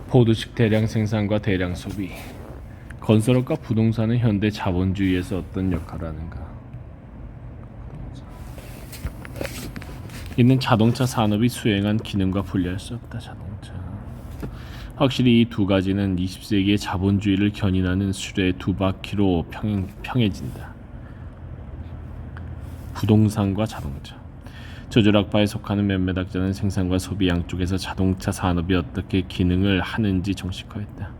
포도식 대량 생산과 대량 소비. 건설업과 부동산은 현대 자본주의에서 어떤 역할을 하는가? 이는 자동차 산업이 수행한 기능과 분리할 수 없다. 자동차. 확실히 이 두 가지는 20세기의 자본주의를 견인하는 수레의 두 바퀴로 평해진다. 부동산과 자동차. 저절학파에 속하는 몇몇 학자는 생산과 소비 양쪽에서 자동차 산업이 어떻게 기능을 하는지 정식화했다.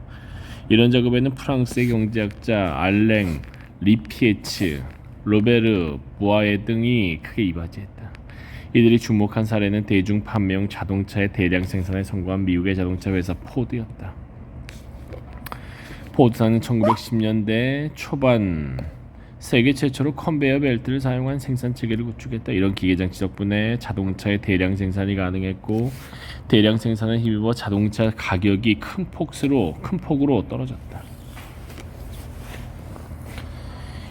이런 작업에는 프랑스의 경제학자 알랭 리피에츠, 로베르 부아에 등이 크게 이바지했다. 이들이 주목한 사례는 대중 판매용 자동차의 대량 생산에 성공한 미국의 자동차 회사 포드였다. 포드사는 1910년대 초반 세계 최초로 컨베이어 벨트를 사용한 생산 체계를 구축했다. 이런 기계 장치 덕분에 자동차의 대량 생산이 가능했고, 대량 생산에 힘입어 자동차 가격이 큰 폭으로 떨어졌다.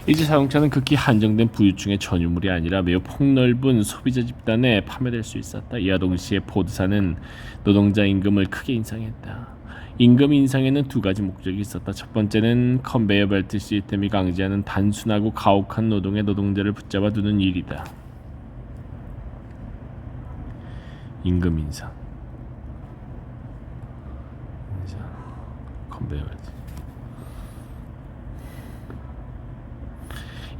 이제 자동차는 극히 한정된 부유층의 전유물이 아니라 매우 폭넓은 소비자 집단에 판매될 수 있었다. 이와 동시에 포드사는 노동자 임금을 크게 인상했다. 임금 인상에는 두 가지 목적이 있었다. 첫 번째는 컨베이어 벨트 시스템이 강제하는 단순하고 가혹한 노동의 노동자를 붙잡아 두는 일이다. 임금 인상. 컨베이어 벨트.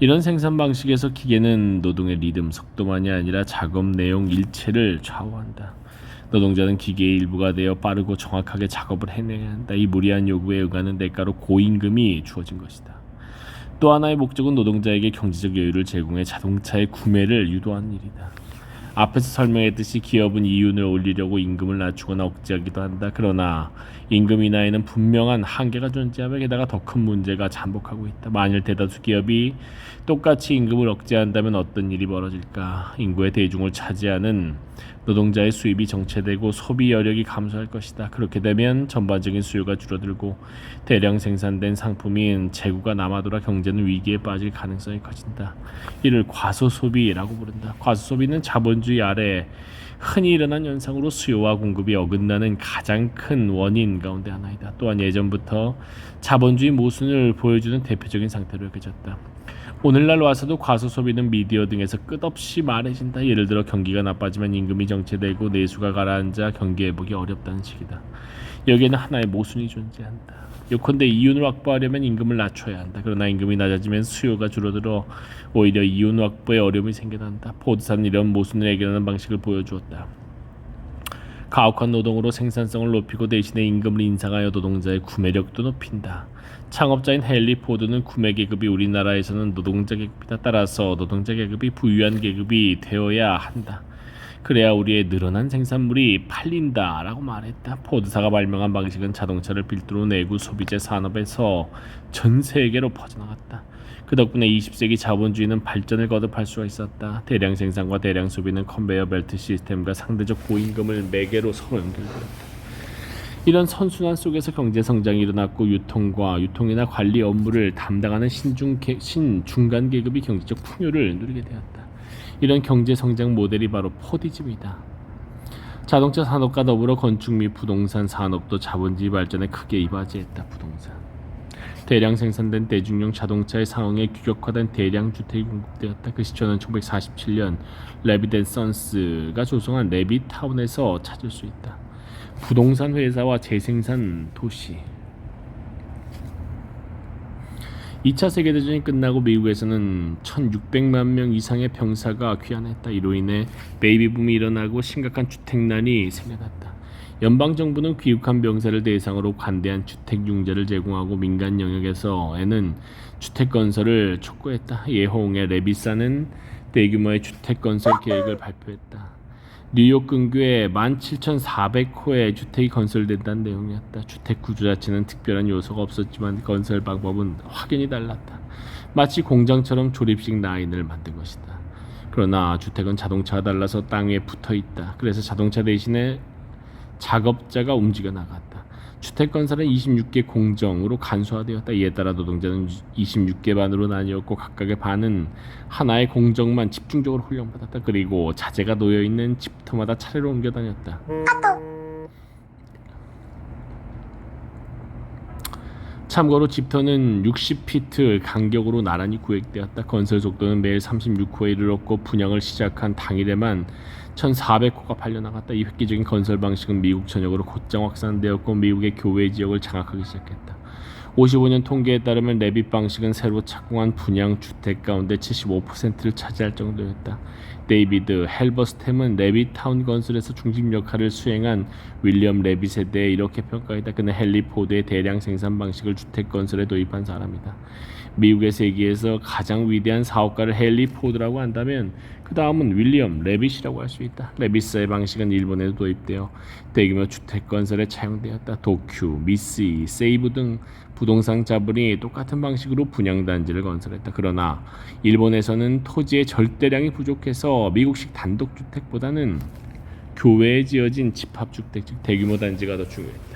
이런 생산 방식에서 기계는 노동의 리듬, 속도만이 아니라 작업 내용 일체를 좌우한다. 노동자는 기계의 일부가 되어 빠르고 정확하게 작업을 해내야 한다. 이 무리한 요구에 응하는 대가로 고임금이 주어진 것이다. 또 하나의 목적은 노동자에게 경제적 여유를 제공해 자동차의 구매를 유도하는 일이다. 앞에서 설명했듯이 기업은 이윤을 올리려고 임금을 낮추거나 억제하기도 한다. 그러나 임금 인하에는 분명한 한계가 존재하며 게다가 더 큰 문제가 잠복하고 있다. 만일 대다수 기업이 똑같이 임금을 억제한다면 어떤 일이 벌어질까? 인구의 대중을 차지하는 노동자의 수입이 정체되고 소비 여력이 감소할 것이다. 그렇게 되면 전반적인 수요가 줄어들고 대량 생산된 상품인 재고가 남아돌아 경제는 위기에 빠질 가능성이 커진다. 이를 과소소비라고 부른다. 과소소비는 자본주의 아래 흔히 일어난 현상으로 수요와 공급이 어긋나는 가장 큰 원인 가운데 하나이다. 또한 예전부터 자본주의 모순을 보여주는 대표적인 상태로 여겨졌다. 오늘날 와서도 과소소비는 미디어 등에서 끝없이 말해진다. 예를 들어 경기가 나빠지면 임금이 정체되고 내수가 가라앉아 경기 회복이 어렵다는 식이다. 여기에는 하나의 모순이 존재한다. 요컨대 이윤을 확보하려면 임금을 낮춰야 한다. 그러나 임금이 낮아지면 수요가 줄어들어 오히려 이윤 확보에 어려움이 생겨난다. 포드사는 이런 모순을 해결하는 방식을 보여주었다. 가혹한 노동으로 생산성을 높이고 대신에 임금을 인상하여 노동자의 구매력도 높인다. 창업자인 헨리 포드는 구매 계급이 우리나라에서는 노동자 계급이다. 따라서 노동자 계급이 부유한 계급이 되어야 한다. 그래야 우리의 늘어난 생산물이 팔린다라고 말했다. 포드사가 발명한 방식은 자동차를 필두로 내구 소비재 산업에서 전 세계로 퍼져나갔다. 그 덕분에 20세기 자본주의는 발전을 거듭할 수가 있었다. 대량 생산과 대량 소비는 컨베이어 벨트 시스템과 상대적 고임금을 매개로 서로 연결되었다. 이런 선순환 속에서 경제 성장이 일어났고 유통이나 관리 업무를 담당하는 신중간 계급이 경제적 풍요를 누리게 되었다. 이런 경제 성장 모델이 바로 포디즘이다. 자동차 산업과 더불어 건축 및 부동산 산업도 자본주의 발전에 크게 이바지했다. 부동산. 대량 생산된 대중용 자동차의 상황에 규격화된 대량 주택이 공급되었다. 그 시초는 1947년 레빗 앤 선스가 조성한 레빗타운에서 찾을 수 있다. 부동산 회사와 재생산 도시. 2차 세계대전이 끝나고 미국에서는 1600만 명 이상의 병사가 귀환했다. 이로 인해 베이비붐이 일어나고 심각한 주택난이 생겨났다. 연방정부는 귀국한 병사를 대상으로 관대한 주택융자를 제공하고 민간 영역에서는 주택 건설을 촉구했다. 이에 호응해 레빗사는 대규모의 주택 건설 계획을 발표했다. 뉴욕 근교에 17,400호의 주택이 건설된다는 내용이었다. 주택 구조 자체는 특별한 요소가 없었지만 건설 방법은 확연히 달랐다. 마치 공장처럼 조립식 라인을 만든 것이다. 그러나 주택은 자동차와 달라서 땅 위에 붙어있다. 그래서 자동차 대신에 작업자가 움직여 나갔다. 주택 건설은 26개 공정으로 간소화되었다. 이에 따라 노동자는 26개 반으로 나뉘었고 각각의 반은 하나의 공정만 집중적으로 훈련받았다. 그리고 자재가 놓여있는 집터마다 차례로 옮겨 다녔다. 참고로 집터는 60피트 간격으로 나란히 구획되었다. 건설 속도는 매일 36호에 이르렀고 분양을 시작한 당일에만 1,400호가 팔려나갔다. 이 획기적인 건설 방식은 미국 전역으로 곧장 확산되었고 미국의 교외 지역을 장악하기 시작했다. 55년 통계에 따르면 레빗 방식은 새로 착공한 분양 주택 가운데 75%를 차지할 정도였다. 데이비드 헬버스템은 레빗 타운 건설에서 중심 역할을 수행한 윌리엄 레빗에 대해 이렇게 평가했다. 그는 헨리 포드의 대량 생산 방식을 주택 건설에 도입한 사람이다. 미국의 세계에서 가장 위대한 사업가를 헨리 포드라고 한다면 그 다음은 윌리엄 레빗이라고 할 수 있다. 레빗의 방식은 일본에도 도입되어 대규모 주택 건설에 차용되었다. 도쿄, 미쓰이, 세이부 등 부동산 자본이 똑같은 방식으로 분양단지를 건설했다. 그러나 일본에서는 토지의 절대량이 부족해서 미국식 단독주택보다는 교외에 지어진 집합주택, 즉 대규모 단지가 더 중요했다.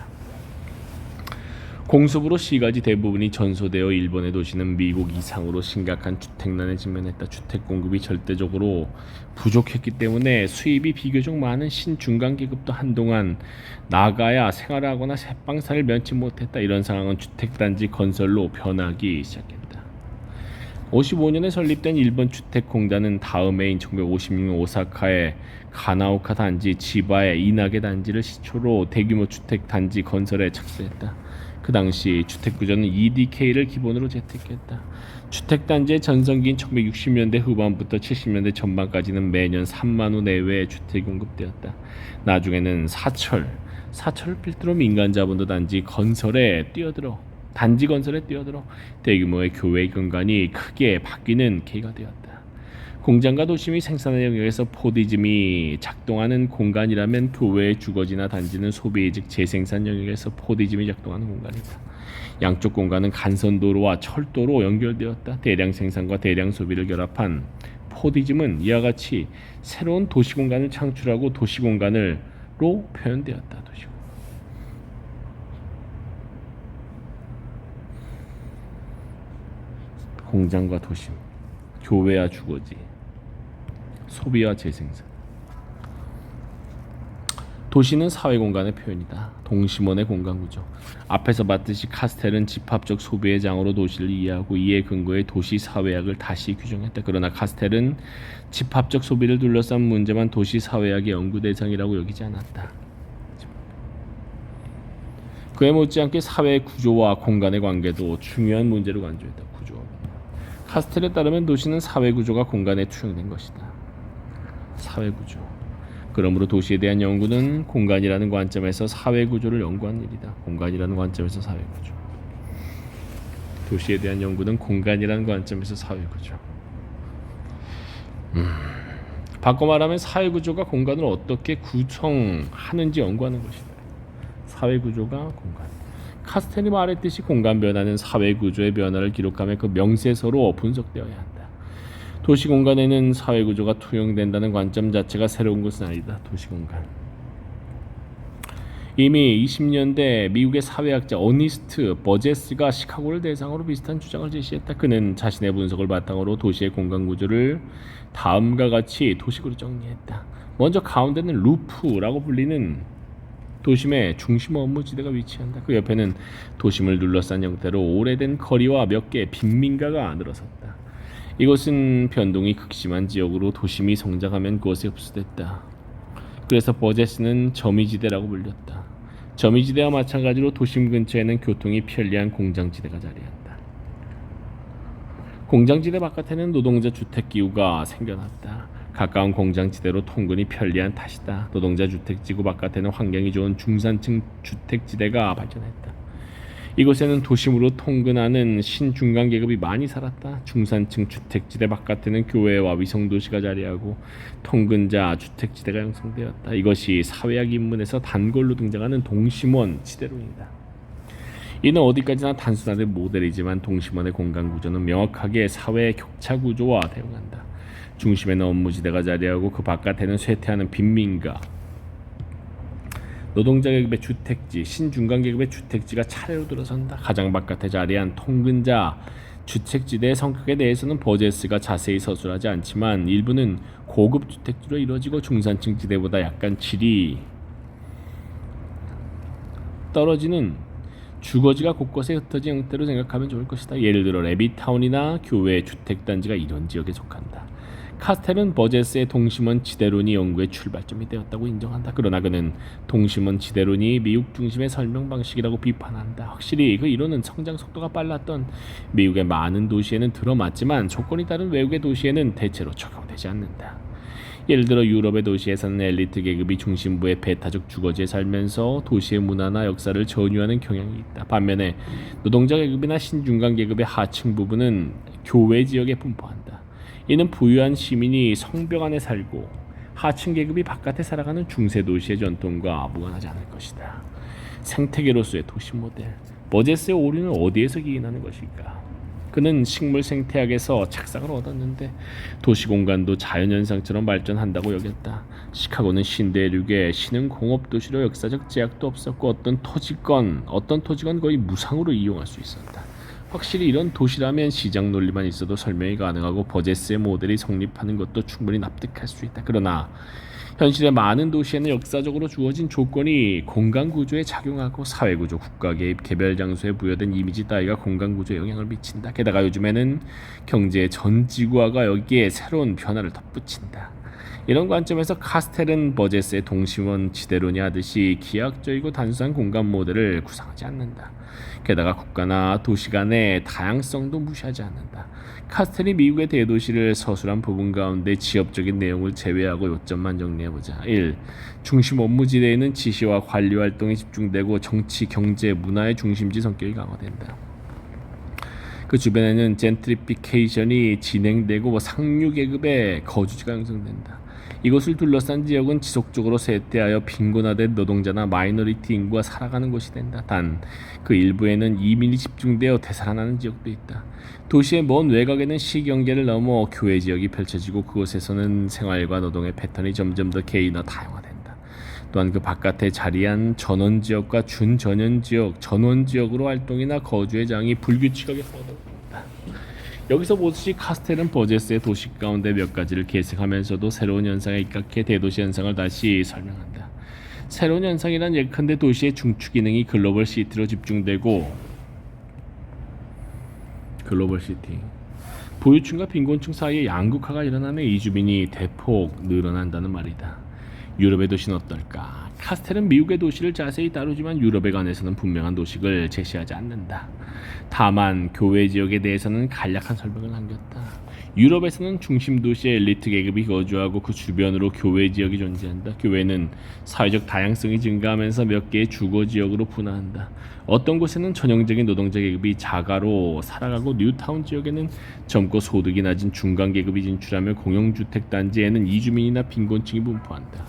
공습으로 시가지 대부분이 전소되어 일본의 도시는 미국 이상으로 심각한 주택난에 직면했다. 주택 공급이 절대적으로 부족했기 때문에 수입이 비교적 많은 신중간 계급도 한동안 나가야 생활하거나 새방사를 면치 못했다. 이런 상황은 주택단지 건설로 변하기 시작했다. 55년에 설립된 일본 주택공단은 다음 해인 1956년 오사카의 가나오카 단지, 지바의 이나게 단지를 시초로 대규모 주택단지 건설에 착수했다. 그 당시 주택구조는 EDK를 기본으로 채택했다. 주택단지의 전성기인 1960년대 후반부터 70년대 전반까지는 매년 3만 호 내외의 주택이 공급되었다. 나중에는 사철 필두로 민간 자본도 단지 건설에 뛰어들어 대규모의 교외 공간이 크게 바뀌는 계기가 되었다. 공장과 도심이 생산의 영역에서 포디즘이 작동하는 공간이라면 교외의 주거지나 단지는 소비 즉 재생산 영역에서 포디즘이 작동하는 공간이다. 양쪽 공간은 간선도로와 철도로 연결되었다. 대량 생산과 대량 소비를 결합한 포디즘은 이와 같이 새로운 도시 공간을 창출하고 도시 공간으로 표현되었다. 공장과 도심, 교외와 주거지, 소비와 재생산. 도시는 사회공간의 표현이다. 동심원의 공간구조. 앞에서 봤듯이 카스텔은 집합적 소비의 장으로 도시를 이해하고 이에 근거해 도시 사회학을 다시 규정했다. 그러나 카스텔은 집합적 소비를 둘러싼 문제만 도시 사회학의 연구 대상이라고 여기지 않았다. 그에 못지않게 사회 구조와 공간의 관계도 중요한 문제로 간주했다. 구조. 카스텔에 따르면 도시는 사회 구조가 공간에 투영된 것이다. 사회 구조. 그러므로 도시에 대한 연구는 공간이라는 관점에서 사회 구조를 연구하는 일이다. 공간이라는 관점에서 사회 구조. 도시에 대한 연구는 공간이라는 관점에서 사회 구조. 바꿔 말하면 사회 구조가 공간을 어떻게 구성하는지 연구하는 것이다. 사회 구조가 공간. 카스텔이 말했듯이 공간 변화는 사회 구조의 변화를 기록하며 그 명세서로 분석되어야 한다. 도시 공간에는 사회 구조가 투영된다는 관점 자체가 새로운 것은 아니다. 도시 공간. 이미 20년대 미국의 사회학자 어니스트 버제스가 시카고를 대상으로 비슷한 주장을 제시했다. 그는 자신의 분석을 바탕으로 도시의 공간 구조를 다음과 같이 도식으로 정리했다. 먼저 가운데는 루프라고 불리는 도심의 중심 업무지대가 위치한다. 그 옆에는 도심을 둘러싼 형태로 오래된 거리와 몇 개의 빈민가가 늘어섰다. 이곳은 변동이 극심한 지역으로 도심이 성장하면 그곳에 흡수됐다. 그래서 버제스는 점이지대라고 불렸다. 점이지대와 마찬가지로 도심 근처에는 교통이 편리한 공장지대가 자리한다. 공장지대 바깥에는 노동자 주택기후가 생겨났다. 가까운 공장지대로 통근이 편리한 탓이다. 노동자 주택지구 바깥에는 환경이 좋은 중산층 주택지대가 발전했다. 이곳에는 도심으로 통근하는 신중간 계급이 많이 살았다. 중산층 주택지대 바깥에는 교외와 위성도시가 자리하고 통근자 주택지대가 형성되었다. 이것이 사회학 인문에서 단골로 등장하는 동심원 지대론이다. 이는 어디까지나 단순화된 모델이지만 동심원의 공간 구조는 명확하게 사회의 격차 구조와 대응한다. 중심에는 업무지대가 자리하고 그 바깥에는 쇠퇴하는 빈민가, 노동자 계급의 주택지, 신중간 계급의 주택지가 차례로 들어선다. 가장 바깥에 자리한 통근자 주택지대의 성격에 대해서는 버제스가 자세히 서술하지 않지만 일부는 고급 주택지로 이루어지고 중산층 지대보다 약간 질이 떨어지는 주거지가 곳곳에 흩어진 형태로 생각하면 좋을 것이다. 예를 들어 레비타운이나 교외 주택단지가 이런 지역에 속한다. 카스텔은 버제스의 동심원 지대론이 연구의 출발점이 되었다고 인정한다. 그러나 그는 동심원 지대론이 미국 중심의 설명 방식이라고 비판한다. 확실히 그 이론은 성장 속도가 빨랐던 미국의 많은 도시에는 들어맞지만 조건이 다른 외국의 도시에는 대체로 적용되지 않는다. 예를 들어 유럽의 도시에서는 엘리트 계급이 중심부의 배타적 주거지에 살면서 도시의 문화나 역사를 전유하는 경향이 있다. 반면에 노동자 계급이나 신중간 계급의 하층 부분은 교외 지역에 분포한다. 이는 부유한 시민이 성벽 안에 살고 하층 계급이 바깥에 살아가는 중세 도시의 전통과 무관하지 않을 것이다. 생태계로서의 도시 모델, 버제스의 오류는 어디에서 기인하는 것일까? 그는 식물 생태학에서 착상을 얻었는데 도시 공간도 자연현상처럼 발전한다고 여겼다. 시카고는 신대륙의 신흥 공업도시로 역사적 제약도 없었고 어떤 토지건 거의 무상으로 이용할 수 있었다. 확실히 이런 도시라면 시장 논리만 있어도 설명이 가능하고 버제스의 모델이 성립하는 것도 충분히 납득할 수 있다. 그러나 현실의 많은 도시에는 역사적으로 주어진 조건이 공간 구조에 작용하고 사회 구조, 국가 개입, 개별 장소에 부여된 이미지 따위가 공간 구조에 영향을 미친다. 게다가 요즘에는 경제의 전 지구화가 여기에 새로운 변화를 덧붙인다. 이런 관점에서 카스텔은 버제스의 동심원 지대론이 하듯이 기하학적이고 단순한 공간 모델을 구상하지 않는다. 게다가 국가나 도시 간의 다양성도 무시하지 않는다. 카스텔이 미국의 대도시를 서술한 부분 가운데 지역적인 내용을 제외하고 요점만 정리해보자. 1. 중심 업무지대에는 지시와 관리 활동이 집중되고 정치, 경제, 문화의 중심지 성격이 강화된다. 그 주변에는 젠트리피케이션이 진행되고 상류 계급의 거주지가 형성된다. 이곳을 둘러싼 지역은 지속적으로 쇠퇴하여 빈곤화된 노동자나 마이너리티 인구가 살아가는 곳이 된다. 단 그 일부에는 이민이 집중되어 되살아나는 지역도 있다. 도시의 먼 외곽에는 시경계를 넘어 교외 지역이 펼쳐지고 그곳에서는 생활과 노동의 패턴이 점점 더 개인화 다양화된다. 또한 그 바깥에 자리한 전원 지역과 준전원 지역, 전원 지역으로 활동이나 거주의 장이 불규칙하게 뻗어온다. 여기서 보듯이 카스텔은 버제스의 도시 가운데 몇 가지를 계승하면서도 새로운 현상에 입각해 대도시 현상을 다시 설명한다. 새로운 현상이란 예컨대 도시의 중추 기능이 글로벌 시티로 집중되고 글로벌 시티 부유층과 빈곤층 사이에 양극화가 일어나며 이주민이 대폭 늘어난다는 말이다. 유럽의 도시는 어떨까? 카스텔은 미국의 도시를 자세히 다루지만 유럽에 관해서는 분명한 도식을 제시하지 않는다. 다만 교외 지역에 대해서는 간략한 설명을 남겼다. 유럽에서는 중심 도시의 엘리트 계급이 거주하고 그 주변으로 교외 지역이 존재한다. 교외는 사회적 다양성이 증가하면서 몇 개의 주거 지역으로 분화한다. 어떤 곳에는 전형적인 노동자 계급이 자가로 살아가고 뉴타운 지역에는 젊고 소득이 낮은 중간 계급이 진출하며 공용주택 단지에는 이주민이나 빈곤층이 분포한다.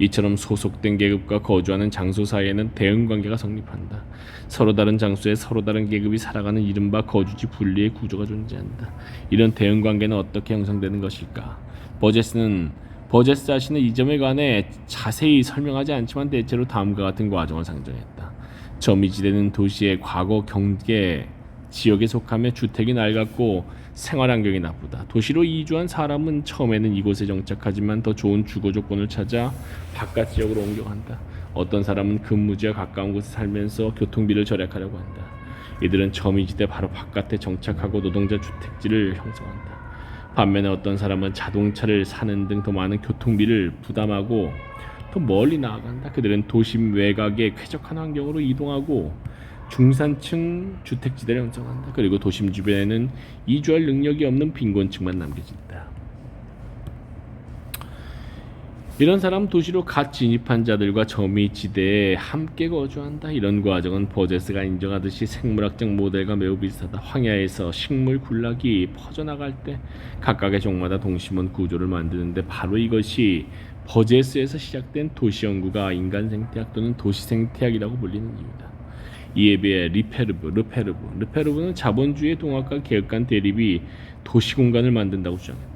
이처럼 소속된 계급과 거주하는 장소 사이에는 대응 관계가 성립한다. 서로 다른 장소에 서로 다른 계급이 살아가는 이른바 거주지 분리의 구조가 존재한다. 이런 대응 관계는 어떻게 형성되는 것일까? 버제스 자신은 이 점에 관해 자세히 설명하지 않지만 대체로 다음과 같은 과정을 상정했다. 저미지대는 도시의 과거 경계 지역에 속하며 주택이 낡았고 생활 환경이 나쁘다. 도시로 이주한 사람은 처음에는 이곳에 정착하지만 더 좋은 주거 조건을 찾아 바깥 지역으로 옮겨간다. 어떤 사람은 근무지와 가까운 곳에 살면서 교통비를 절약하려고 한다. 이들은 저미지대 바로 바깥에 정착하고 노동자 주택지를 형성한다. 반면에 어떤 사람은 자동차를 사는 등 더 많은 교통비를 부담하고 더 멀리 나아간다. 그들은 도심 외곽의 쾌적한 환경으로 이동하고 중산층 주택지대를 형성한다. 그리고 도심 주변에는 이주할 능력이 없는 빈곤층만 남겨진다. 이런 사람 도시로 갓 진입한 자들과 저미지대에 함께 거주한다. 이런 과정은 버제스가 인정하듯이 생물학적 모델과 매우 비슷하다. 황야에서 식물 군락이 퍼져나갈 때 각각의 종마다 동심원 구조를 만드는데 바로 이것이 버제스에서 시작된 도시 연구가 인간 생태학 또는 도시 생태학이라고 불리는 이유다. 이에 비해 르페르브는 자본주의의 동학과 개혁간 대립이 도시 공간을 만든다고 주장했다.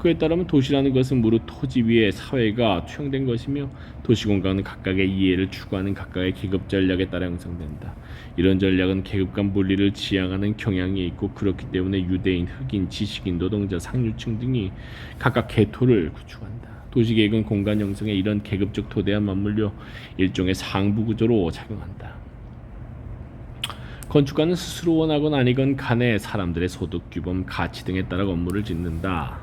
그에 따르면 도시라는 것은 무릇 토지 위에 사회가 투영된 것이며 도시 공간은 각각의 이해를 추구하는 각각의 계급 전략에 따라 형성된다. 이런 전략은 계급 간 분리를 지향하는 경향이 있고 그렇기 때문에 유대인, 흑인, 지식인, 노동자, 상류층 등이 각각 계토를 구축한다. 도시계획은 공간 형성에 이런 계급적 토대와 맞물려 일종의 상부 구조로 작용한다. 건축가는 스스로 원하건 아니건 간에 사람들의 소득, 규범, 가치 등에 따라 건물을 짓는다.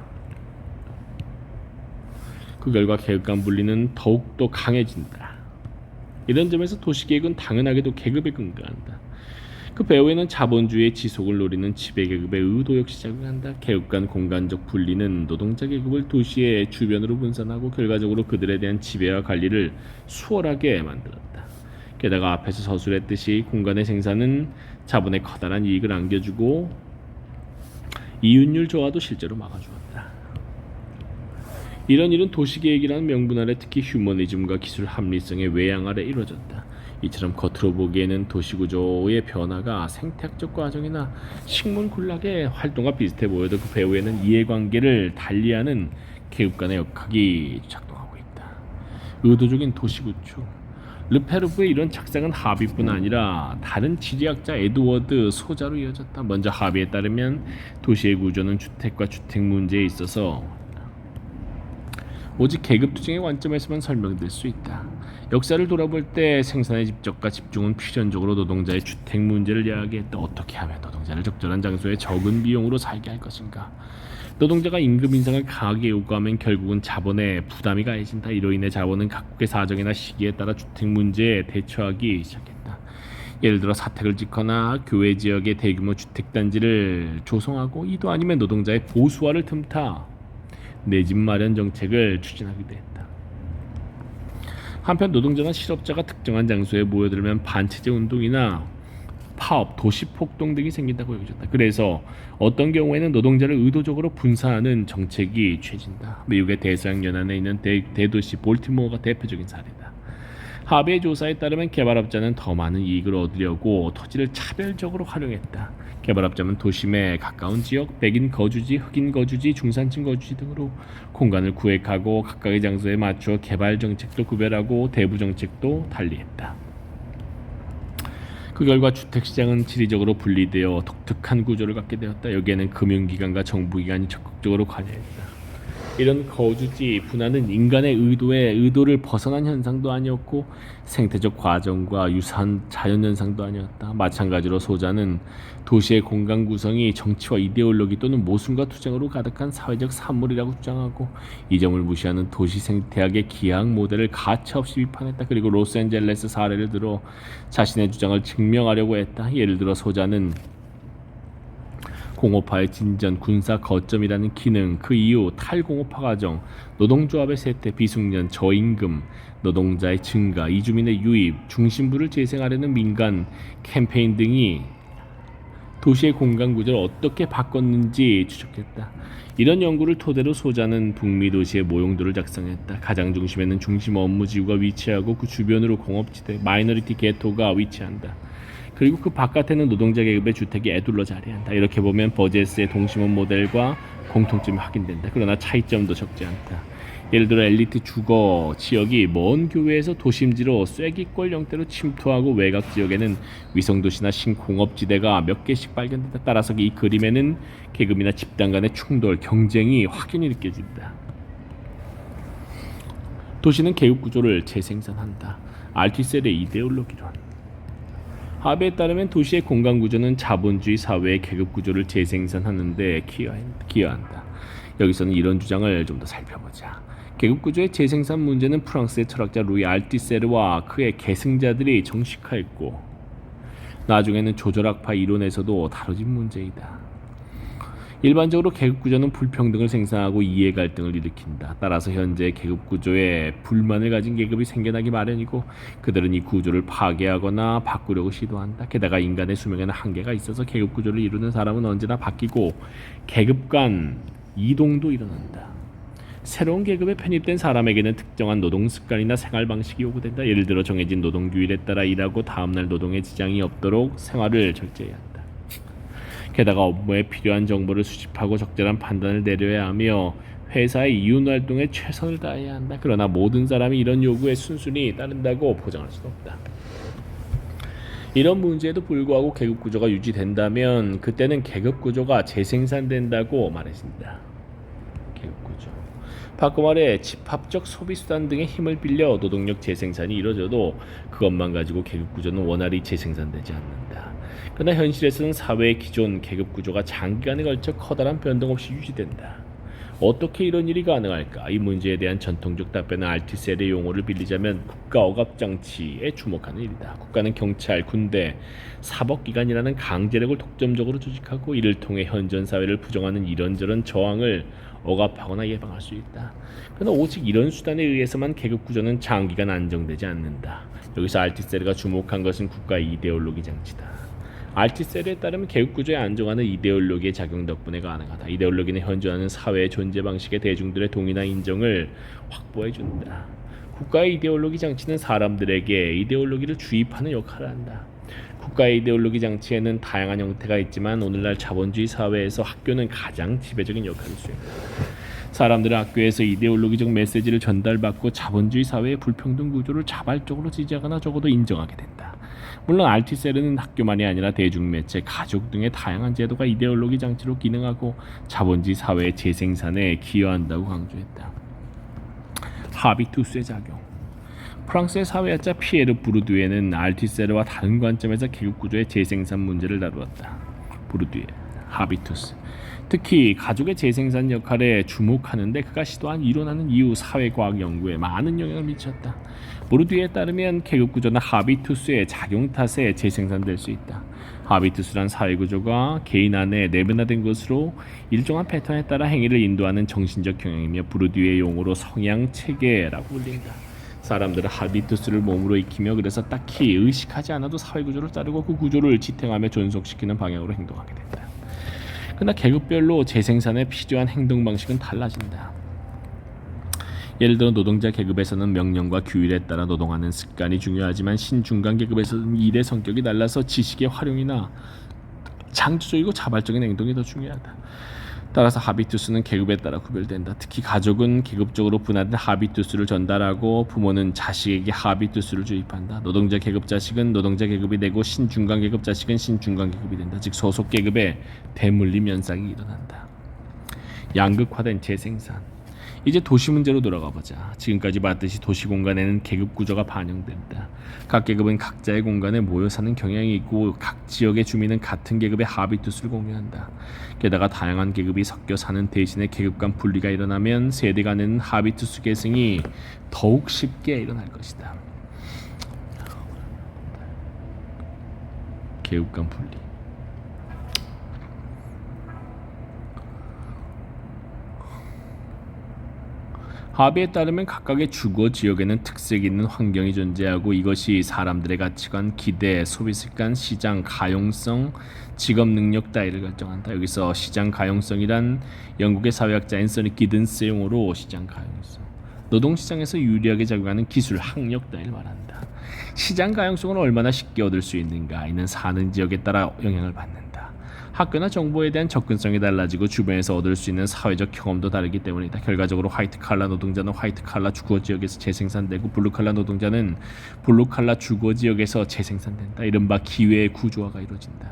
그 결과 계급 간 분리는 더욱더 강해진다. 이런 점에서 도시계획은 당연하게도 계급에 근거한다. 그 배후에는 자본주의의 지속을 노리는 지배계급의 의도 역시 작용한다. 계급 간 공간적 분리는 노동자 계급을 도시의 주변으로 분산하고 결과적으로 그들에 대한 지배와 관리를 수월하게 만들었다. 게다가 앞에서 서술했듯이 공간의 생산은 자본의 커다란 이익을 안겨주고 이윤율 저하도 실제로 막아주었다. 이런 일은 도시계획이라는 명분 아래 특히 휴머니즘과 기술 합리성의 외양 아래 이루어졌다. 이처럼 겉으로 보기에는 도시구조의 변화가 생태학적 과정이나 식물 군락의 활동과 비슷해 보여도 그 배후에는 이해관계를 달리하는 계급 간의 역학이 작동하고 있다. 의도적인 도시구축. 르페르프의 이런 착상은 하비뿐 아니라 다른 지리학자 에드워드 소자로 이어졌다. 먼저 하비에 따르면 도시의 구조는 주택과 주택 문제에 있어서 오직 계급 투쟁의 관점에서만 설명될 수 있다. 역사를 돌아볼 때 생산의 집적과 집중은 필연적으로 노동자의 주택 문제를 이야기했다. 어떻게 하면 노동자를 적절한 장소에 적은 비용으로 살게 할 것인가? 노동자가 임금 인상을 강하게 요구하면 결국은 자본에 부담이 가해진다. 이로 인해 자본은 각국의 사정이나 시기에 따라 주택 문제에 대처하기 시작했다. 예를 들어 사택을 짓거나 교외 지역의 대규모 주택단지를 조성하고 이도 아니면 노동자의 보수화를 틈타 내 집 마련 정책을 추진하기도 했다. 한편 노동자나 실업자가 특정한 장소에 모여들면 반체제 운동이나 파업, 도시 폭동 등이 생긴다고 여겨졌다. 그래서 어떤 경우에는 노동자를 의도적으로 분산하는 정책이 취해진다. 미국의 대서양 연안에 있는 대도시 볼티모어가 대표적인 사례다. 하베의 조사에 따르면 개발업자는 더 많은 이익을 얻으려고 토지를 차별적으로 활용했다. 개발업자는 도심에 가까운 지역, 백인 거주지, 흑인 거주지, 중산층 거주지 등으로 공간을 구획하고 각각의 장소에 맞추어 개발 정책도 구별하고 대부 정책도 달리했다. 그 결과 주택시장은 지리적으로 분리되어 독특한 구조를 갖게 되었다. 여기에는 금융기관과 정부기관이 적극적으로 관여했다. 이런 거주지 분화는 인간의 의도를 벗어난 현상도 아니었고 생태적 과정과 유사한 자연현상도 아니었다. 마찬가지로 소자는 도시의 공간 구성이 정치와 이데올로기 또는 모순과 투쟁으로 가득한 사회적 산물이라고 주장하고 이 점을 무시하는 도시 생태학의 기하학 모델을 가차없이 비판했다. 그리고 로스앤젤레스 사례를 들어 자신의 주장을 증명하려고 했다. 예를 들어 소자는 공업화의 진전, 군사 거점이라는 기능, 그 이후 탈공업화 과정, 노동조합의 쇠퇴, 비숙련, 저임금, 노동자의 증가, 이주민의 유입, 중심부를 재생하려는 민간 캠페인 등이 도시의 공간 구조를 어떻게 바꿨는지 추적했다. 이런 연구를 토대로 소자는 북미 도시의 모형도를 작성했다. 가장 중심에는 중심 업무지구가 위치하고 그 주변으로 공업지대, 마이너리티 게토가 위치한다. 그리고 그 바깥에는 노동자 계급의 주택이 애둘러 자리한다. 이렇게 보면 버제스의 동심원 모델과 공통점이 확인된다. 그러나 차이점도 적지 않다. 예를 들어 엘리트 주거 지역이 먼 교외에서 도심지로 쐐기골 형태로 침투하고 외곽 지역에는 위성도시나 신공업지대가 몇 개씩 발견된다. 따라서 이 그림에는 계급이나 집단 간의 충돌, 경쟁이 확연히 느껴진다. 도시는 계급 구조를 재생산한다. 알티셀의 이데올로기론. 하베에 따르면 도시의 공간 구조는 자본주의 사회의 계급 구조를 재생산하는 데 기여한다. 여기서는 이런 주장을 좀 더 살펴보자. 계급 구조의 재생산 문제는 프랑스의 철학자 루이 알티세르와 그의 계승자들이 정식화했고 나중에는 조절학파 이론에서도 다뤄진 문제이다. 일반적으로 계급 구조는 불평등을 생산하고 이해 갈등을 일으킨다. 따라서 현재 계급 구조에 불만을 가진 계급이 생겨나기 마련이고 그들은 이 구조를 파괴하거나 바꾸려고 시도한다. 게다가 인간의 수명에는 한계가 있어서 계급 구조를 이루는 사람은 언제나 바뀌고 계급 간 이동도 일어난다. 새로운 계급에 편입된 사람에게는 특정한 노동 습관이나 생활 방식이 요구된다. 예를 들어 정해진 노동 규율에 따라 일하고 다음날 노동에 지장이 없도록 생활을 절제해야 한다. 게다가 업무에 필요한 정보를 수집하고 적절한 판단을 내려야 하며 회사의 이윤 활동에 최선을 다해야 한다. 그러나 모든 사람이 이런 요구에 순순히 따른다고 보장할 수는 없다. 이런 문제에도 불구하고 계급 구조가 유지된다면 그때는 계급 구조가 재생산된다고 말해진다. 계급구조. 바꿔 말해 집합적 소비수단 등의 힘을 빌려 노동력 재생산이 이루어져도 그것만 가지고 계급구조는 원활히 재생산되지 않는다. 그러나 현실에서는 사회의 기존 계급구조가 장기간에 걸쳐 커다란 변동 없이 유지된다. 어떻게 이런 일이 가능할까? 이 문제에 대한 전통적 답변은 알티셀의 용어를 빌리자면 국가 억압장치에 주목하는 일이다. 국가는 경찰, 군대, 사법기관이라는 강제력을 독점적으로 조직하고 이를 통해 현존사회를 부정하는 이런저런 저항을 억압하거나 예방할 수 있다. 그러나 오직 이런 수단에 의해서만 계급구조는 장기간 안정되지 않는다. 여기서 알티셀가 주목한 것은 국가의 이데올로기 장치다. 알티셀에 따르면 계급구조에 안정하는 이데올로기의 작용 덕분에 가능하다. 이데올로기는 현존하는 사회의 존재 방식의 대중들의 동의나 인정을 확보해준다. 국가의 이데올로기 장치는 사람들에게 이데올로기를 주입하는 역할을 한다. 국가의 이데올로기 장치에는 다양한 형태가 있지만 오늘날 자본주의 사회에서 학교는 가장 지배적인 역할을 수행한다. 사람들은 학교에서 이데올로기적 메시지를 전달받고 자본주의 사회의 불평등 구조를 자발적으로 지지하거나 적어도 인정하게 된다. 물론 알티셀은 학교만이 아니라 대중매체, 가족 등의 다양한 제도가 이데올로기 장치로 기능하고 자본주의 사회의 재생산에 기여한다고 강조했다. 하비투스의 작용. 프랑스의 사회학자 피에르 부르드에는 알티셀과 다른 관점에서 계급구조의 재생산 문제를 다루었다. 부르드에, 하비투스. 특히 가족의 재생산 역할에 주목하는데 그가 시도한 이론하는 이후 사회과학 연구에 많은 영향을 미쳤다. 부르드에 따르면 계급구조는 하비투스의 작용 탓에 재생산될 수 있다. 하비투스란 사회구조가 개인 안에 내면화된 것으로 일정한 패턴에 따라 행위를 인도하는 정신적 경향이며 부르드의 용어로 성향체계라고 불린다. 사람들은 하비투스를 몸으로 익히며 그래서 딱히 의식하지 않아도 사회구조를 따르고 그 구조를 지탱하며 존속시키는 방향으로 행동하게 된다. 그러나 계급별로 재생산에 필요한 행동 방식은 달라진다. 예를 들어 노동자 계급에서는 명령과 규율에 따라 노동하는 습관이 중요하지만 신중간 계급에서는 일의 성격이 달라서 지식의 활용이나 창조적이고 자발적인 행동이 더 중요하다. 따라서 하비투스는 계급에 따라 구별된다. 특히 가족은 계급적으로 분화된 하비투스를 전달하고 부모는 자식에게 하비투스를 주입한다. 노동자 계급 자식은 노동자 계급이 되고 신중간 계급 자식은 신중간 계급이 된다. 즉 소속 계급의 대물림 현상이 일어난다. 양극화된 재생산. 이제 도시 문제로 돌아가 보자. 지금까지 봤듯이 도시 공간에는 계급 구조가 반영된다. 각 계급은 각자의 공간에 모여 사는 경향이 있고 각 지역의 주민은 같은 계급의 하비투스를 공유한다. 게다가 다양한 계급이 섞여 사는 대신에 계급 간 분리가 일어나면 세대 간에는 하비투스 계승이 더욱 쉽게 일어날 것이다. 계급 간 분리. 합의에 따르면 각각의 주거 지역에는 특색 있는 환경이 존재하고 이것이 사람들의 가치관, 기대, 소비 습관, 시장 가용성, 직업 능력 따위를 결정한다. 여기서 시장 가용성이란 영국의 사회학자 앤서니 기든스의 용어로 시장 가용성, 노동시장에서 유리하게 작용하는 기술, 학력 따위를 말한다. 시장 가용성은 얼마나 쉽게 얻을 수 있는가, 이는 사는 지역에 따라 영향을 받는다. 학교나 정보에 대한 접근성이 달라지고 주변에서 얻을 수 있는 사회적 경험도 다르기 때문이다. 결과적으로 화이트 칼라 노동자는 화이트 칼라 주거 지역에서 재생산되고 블루 칼라 노동자는 블루 칼라 주거 지역에서 재생산된다. 이른바 기회의 구조화가 이루어진다.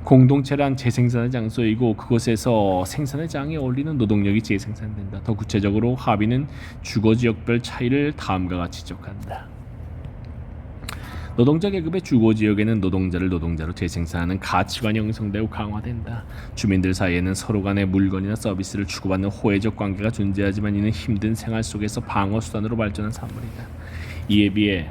공동체란 재생산의 장소이고 그곳에서 생산의 장에 어울리는 노동력이 재생산된다. 더 구체적으로 합의는 주거 지역별 차이를 다음과 같이 지적한다. 노동자 계급의 주거 지역에는 노동자로 재생산하는 가치관이 형성되고 강화된다. 주민들 사이에는 서로 간의 물건이나 서비스를 주고받는 호혜적 관계가 존재하지만 이는 힘든 생활 속에서 방어 수단으로 발전한 산물이다. 이에 비해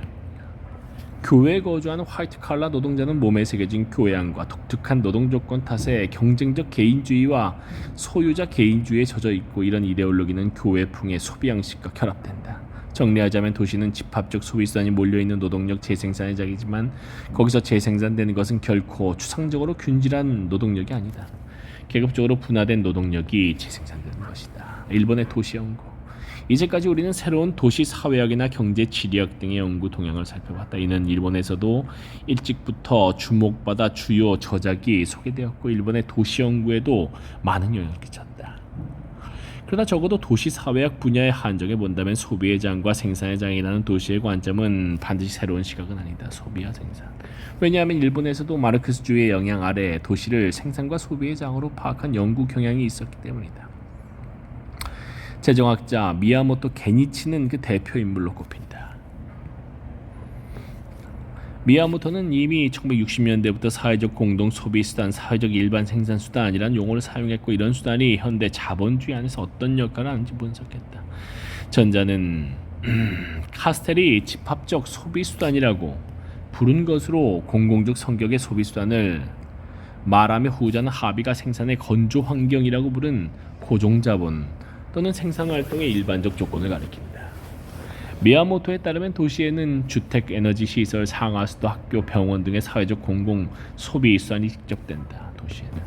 교외에 거주하는 화이트 칼라 노동자는 몸에 새겨진 교양과 독특한 노동 조건 탓에 경쟁적 개인주의와 소유자 개인주의에 젖어 있고 이런 이데올로기는 교외풍의 소비 양식과 결합된다. 정리하자면 도시는 집합적 소비수단이 몰려있는 노동력 재생산의 장이지만 거기서 재생산되는 것은 결코 추상적으로 균질한 노동력이 아니다. 계급적으로 분화된 노동력이 재생산되는 것이다. 일본의 도시 연구. 이제까지 우리는 새로운 도시 사회학이나 경제 지리학 등의 연구 동향을 살펴봤다. 이는 일본에서도 일찍부터 주목받아 주요 저작이 소개되었고 일본의 도시 연구에도 많은 영향을 끼쳤다. 그러나 적어도 도시 사회학 분야에 한정해 본다면 소비의 장과 생산의 장이라는 도시의 관점은 반드시 새로운 시각은 아니다. 소비와 생산. 왜냐하면 일본에서도 마르크스주의의 영향 아래 도시를 생산과 소비의 장으로 파악한 연구 경향이 있었기 때문이다. 재정학자 미야모토 게니치는 그 대표 인물로 꼽힌다. 미야모토는 이미 1960년대부터 사회적 공동 소비 수단, 사회적 일반 생산 수단이라는 용어를 사용했고, 이런 수단이 현대 자본주의 안에서 어떤 역할을 하는지 분석했다. 전자는 카스텔이 집합적 소비 수단이라고 부른 것으로 공공적 성격의 소비 수단을, 말하며 후자는 하비가 생산의 건조 환경이라고 부른 고종자본 또는 생산 활동의 일반적 조건을 가리킨다. 미야모토에 따르면 도시에는 주택, 에너지 시설, 상하수도, 학교, 병원 등의 사회적 공공 소비 수단이 직접된다. 도시에는.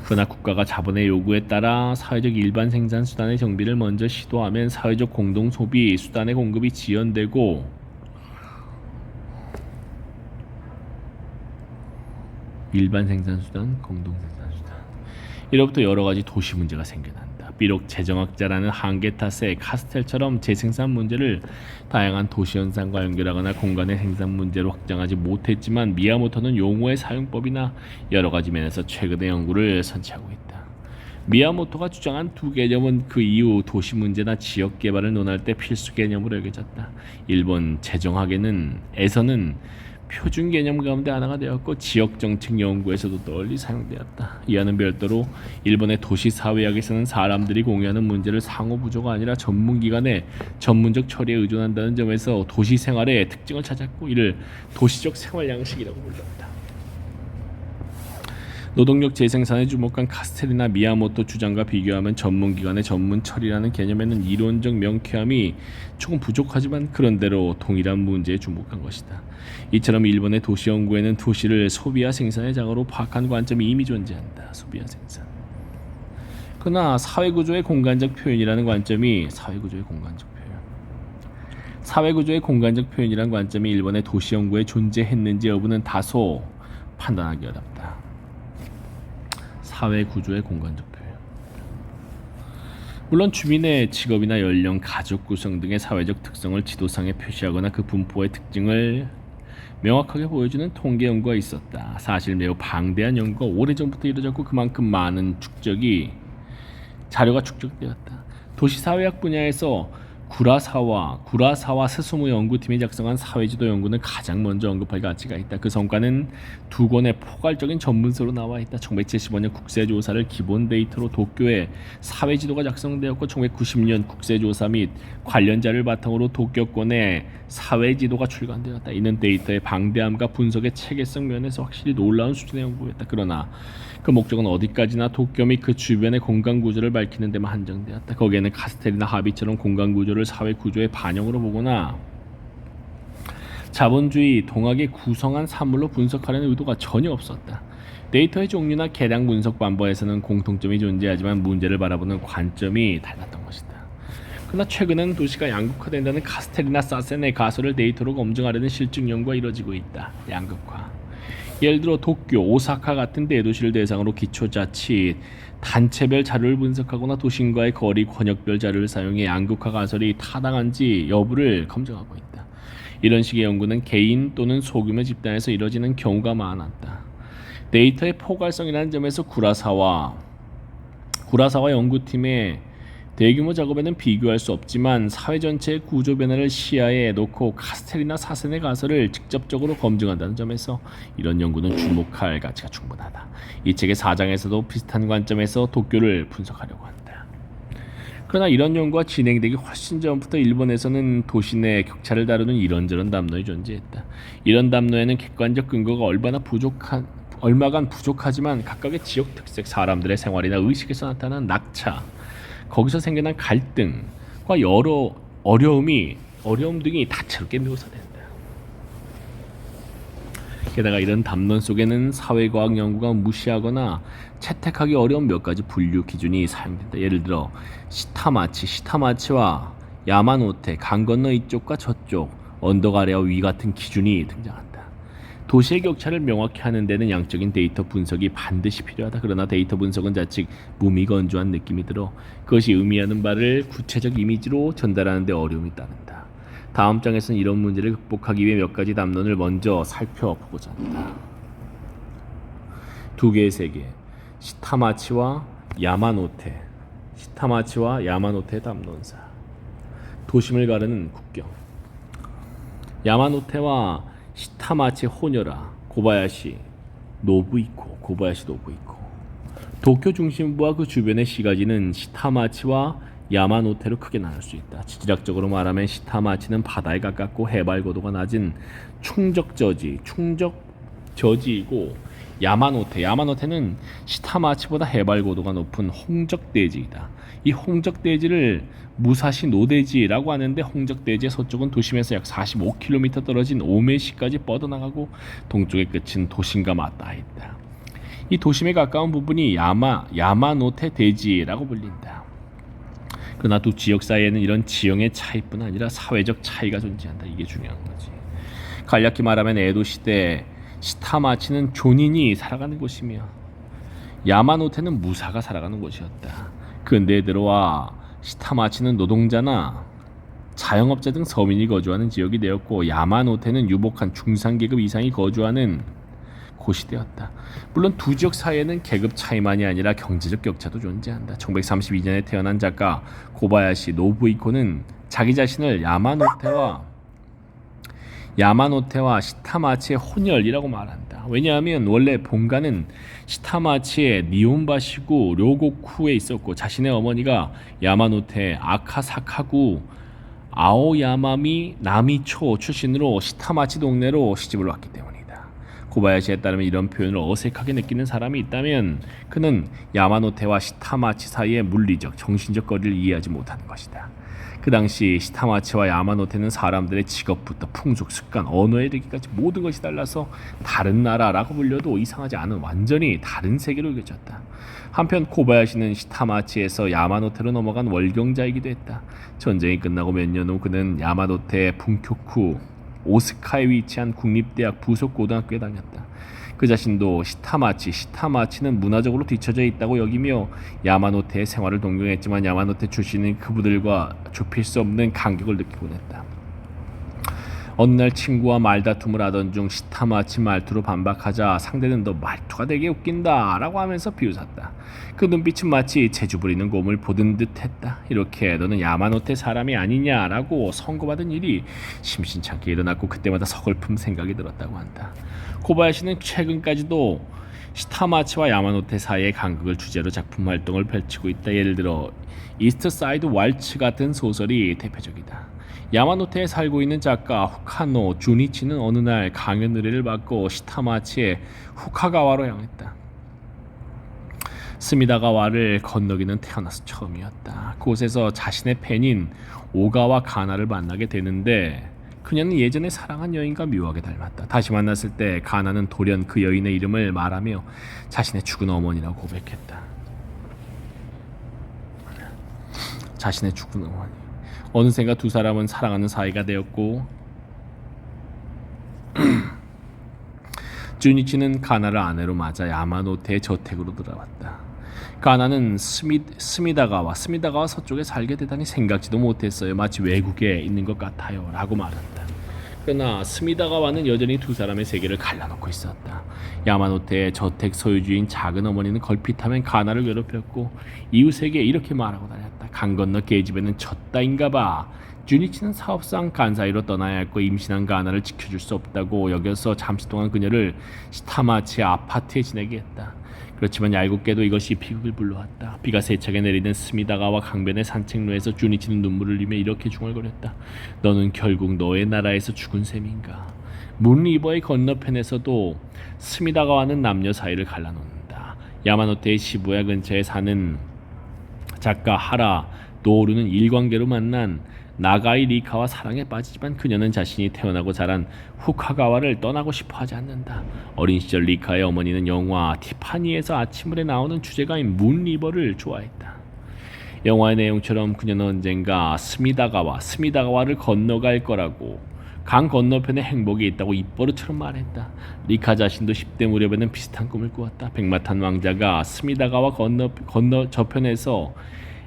그러나 국가가 자본의 요구에 따라 사회적 일반 생산 수단의 정비를 먼저 시도하면 사회적 공동 소비 수단의 공급이 지연되고, 일반 생산 수단, 공동 생산 수단, 이로부터 여러 가지 도시 문제가 생겨난다. 비록 재정학자라는 한계 탓에 카스텔처럼 재생산 문제를 다양한 도시 현상과 연결하거나 공간의 생산 문제로 확장하지 못했지만, 미야모토는 용어의 사용법이나 여러 가지 면에서 최근의 연구를 선취하고 있다. 미야모토가 주장한 두 개념은 그 이후 도시 문제나 지역 개발을 논할 때 필수 개념으로 여겨졌다. 일본 재정학에서는 표준 개념 가운데 하나가 되었고, 지역 정책 연구에서도 널리 사용되었다. 이와는 별도로 일본의 도시 사회학에서는 사람들이 공유하는 문제를 상호 부조가 아니라 전문 기관의 전문적 처리에 의존한다는 점에서 도시 생활의 특징을 찾았고, 이를 도시적 생활 양식이라고 불렀다. 노동력 재생산에 주목한 카스텔이나 미야모토 주장과 비교하면 전문기관의 전문 처리라는 개념에는 이론적 명쾌함이 조금 부족하지만 그런대로 동일한 문제에 주목한 것이다. 이처럼 일본의 도시 연구에는 도시를 소비와 생산의 장으로 파악한 관점이 이미 존재한다. 소비와 생산. 그러나 사회구조의 공간적 표현이라는 관점이 사회구조의 공간적 표현이라는 관점이 일본의 도시 연구에 존재했는지 여부는 다소 판단하기 어렵다. 사회 구조의 공간적 표현. 물론 주민의 직업이나 연령, 가족 구성 등의 사회적 특성을 지도상에 표시하거나 그 분포의 특징을 명확하게 보여주는 통계 연구가 있었다. 사실 매우 방대한 연구가 오래전부터 이루어졌고, 그만큼 많은 자료가 축적되었다. 도시사회학 분야에서 구라사와 스스무 연구팀이 작성한 사회지도 연구는 가장 먼저 언급할 가치가 있다. 그 성과는 두 권의 포괄적인 전문서로 나와 있다. 1975년 국세조사를 기본 데이터로 도쿄의 사회지도가 작성되었고, 1990년 국세조사 및 관련 자료를 바탕으로 도쿄권의 사회지도가 출간되었다. 이는 데이터의 방대함과 분석의 체계성 면에서 확실히 놀라운 수준의 연구였다. 그러나 그 목적은 어디까지나 도쿄 및 그 주변의 공간 구조를 밝히는 데만 한정되었다. 거기에는 카스텔이나 하비처럼 공간 구조를 사회 구조의 반영으로 보거나 자본주의 동학의 구성한 산물로 분석하려는 의도가 전혀 없었다. 데이터의 종류나 계량 분석 방법에서는 공통점이 존재하지만 문제를 바라보는 관점이 달랐던 것이다. 그러나 최근에는 도시가 양극화된다는 카스텔이나 사센의 가설을 데이터로 검증하려는 실증 연구가 이루어지고 있다. 양극화. 예를 들어 도쿄, 오사카 같은 대도시를 대상으로 기초자치, 단체별 자료를 분석하거나 도심과의 거리 권역별 자료를 사용해 양극화 가설이 타당한지 여부를 검증하고 있다. 이런 식의 연구는 개인 또는 소규모 집단에서 이루어지는 경우가 많았다. 데이터의 포괄성이라는 점에서 구라사와 연구팀의 대규모 작업에는 비교할 수 없지만, 사회 전체의 구조 변화를 시야에 놓고 카스텔이나 사센의 가설을 직접적으로 검증한다는 점에서 이런 연구는 주목할 가치가 충분하다. 이 책의 4장에서도 비슷한 관점에서 도쿄를 분석하려고 한다. 그러나 이런 연구가 진행되기 훨씬 전부터 일본에서는 도시 내 격차를 다루는 이런저런 담론이 존재했다. 이런 담론에는 객관적 근거가 얼마간 부족하지만 각각의 지역 특색, 사람들의 생활이나 의식에서 나타난 낙차, 거기서 생겨난 갈등과 여러 어려움 등이 다채롭게 묘사된다. 게다가 이런 담론 속에는 사회과학 연구가 무시하거나 채택하기 어려운 몇 가지 분류 기준이 사용된다. 예를 들어 시타마치와 야마노테, 강 건너 이쪽과 저쪽, 언덕 아래와 위 같은 기준이 등장한다. 도시의 격차를 명확히 하는 데는 양적인 데이터 분석이 반드시 필요하다. 그러나 데이터 분석은 자칫 무미건조한 느낌이 들어 그것이 의미하는 바를 구체적 이미지로 전달하는 데 어려움이 따른다. 다음 장에서는 이런 문제를 극복하기 위해 몇 가지 담론을 먼저 살펴보고자 한다. 두 개의 세계, 시타마치와 야마노테. 시타마치와 야마노테 담론사. 도심을 가르는 국경. 야마노테와 시타마치 호녀라 고바야시 노부이코. 도쿄 중심부와 그 주변의 시가지는 시타마치와 야마노테로 크게 나눌 수 있다. 지질학적으로 말하면 시타마치는 바다에 가깝고 해발 고도가 낮은 충적저지이고 야마노테는 시타마치보다 해발 고도가 높은 홍적대지이다. 이 홍적대지를 무사시 노대지라고 하는데, 홍적대지의 서쪽은 도심에서 약 45km 떨어진 오메시까지 뻗어나가고 동쪽의 끝은 도심과 맞닿아 있다. 이 도심에 가까운 부분이 야마노테 대지라고 불린다. 그러나 두 지역 사이에는 이런 지형의 차이뿐 아니라 사회적 차이가 존재한다. 이게 중요한 거지. 간략히 말하면 에도 시대 시타마치는 존인이 살아가는 곳이며 야마노테는 무사가 살아가는 곳이었다. 근대에 들어와 시타마치는 노동자나 자영업자 등 서민이 거주하는 지역이 되었고, 야마노테는 유복한 중산계급 이상이 거주하는 곳이 되었다. 물론 두 지역 사이에는 계급 차이만이 아니라 경제적 격차도 존재한다. 1932년에 태어난 작가 고바야시 노부이코는 자기 자신을 야마노테와 시타마치의 혼혈이라고 말한다. 왜냐하면 원래 본가는 시타마치의 니온바시구 료고쿠에 있었고, 자신의 어머니가 야마노테 아카사카구 아오야마미 나미초 출신으로 시타마치 동네로 시집을 왔기 때문이다. 고바야시에 따르면 이런 표현을 어색하게 느끼는 사람이 있다면 그는 야마노테와 시타마치 사이의 물리적, 정신적 거리를 이해하지 못하는 것이다. 그 당시 시타마치와 야마노테는 사람들의 직업부터 풍속, 습관, 언어에 이르기까지 모든 것이 달라서 다른 나라라고 불려도 이상하지 않은 완전히 다른 세계로 여겨졌다. 한편 고바야시는 시타마치에서 야마노테로 넘어간 월경자이기도 했다. 전쟁이 끝나고 몇 년 후 그는 야마노테 분교쿠 오스카에 위치한 국립대학 부속고등학교에 다녔다. 그 자신도 시타마치는 문화적으로 뒤처져 있다고 여기며 야마노테의 생활을 동경했지만 야마노테 출신인 그분들과 좁힐 수 없는 간격을 느끼곤 했다. 어느 날 친구와 말다툼을 하던 중 시타마치 말투로 반박하자 상대는 너 말투가 되게 웃긴다 라고 하면서 비웃었다. 그 눈빛은 마치 재주 부리는 곰을 보던 듯 했다. 이렇게 너는 야마노테 사람이 아니냐라고 선고받은 일이 심심찮게 일어났고 그때마다 서글픈 생각이 들었다고 한다. 고바야시는 최근까지도 시타마치와 야마노테 사이의 간극을 주제로 작품 활동을 펼치고 있다. 예를 들어 이스트 사이드 왈츠 같은 소설이 대표적이다. 야마노테에 살고 있는 작가 후카노 주니치는 어느 날 강연 의뢰를 받고 시타마치의 후카가와로 향했다. 스미다가와를 건너기는 태어나서 처음이었다. 그곳에서 자신의 팬인 오가와 가나를 만나게 되는데 그녀는 예전에 사랑한 여인과 묘하게 닮았다. 다시 만났을 때 가나는 돌연 그 여인의 이름을 말하며 자신의 죽은 어머니라고 고백했다. 자신의 죽은 어머니. 어느샌가 두 사람은 사랑하는 사이가 되었고 주니치는 가나를 아내로 맞아 야마노테의 저택으로 들어왔다. 가나는 스미다가와 서쪽에 살게 되다니 생각지도 못했어요. 마치 외국에 있는 것 같아요 라고 말한다. 그러나 스미다가와는 여전히 두 사람의 세계를 갈라놓고 있었다. 야마노테의 저택 소유주인 작은 어머니는 걸핏하면 가나를 괴롭혔고 이웃에게 이렇게 말하고 다녔다. 강 건너 계집애는 졌다인가봐. 주니치는 사업상 간사이로 떠나야 했고 임신한 가나를 지켜줄 수 없다고 여겨서 잠시 동안 그녀를 시타마치의 아파트에 지내게 했다. 그렇지만 얄궂게도 이것이 비극을 불러왔다. 비가 세차게 내리는 스미다가와 강변의 산책로에서 주니치는 눈물을 흘리며 이렇게 중얼거렸다. 너는 결국 너의 나라에서 죽은 셈인가. 문리버의 건너편에서도 스미다가와는 남녀 사이를 갈라놓는다. 야마노테의 시부야 근처에 사는 작가 하라 노오루는 일관계로 만난 나가이 리카와 사랑에 빠지지만 그녀는 자신이 태어나고 자란 후카가와를 떠나고 싶어 하지 않는다. 어린 시절 리카의 어머니는 영화 티파니에서 아침을에 나오는 주제가인 문리버를 좋아했다. 영화의 내용처럼 그녀는 언젠가 스미다가와를 건너갈 거라고 강 건너편에 행복이 있다고 입버릇처럼 말했다. 리카 자신도 10대 무렵에는 비슷한 꿈을 꾸었다. 백마탄 왕자가 스미다가와 건너 저편에서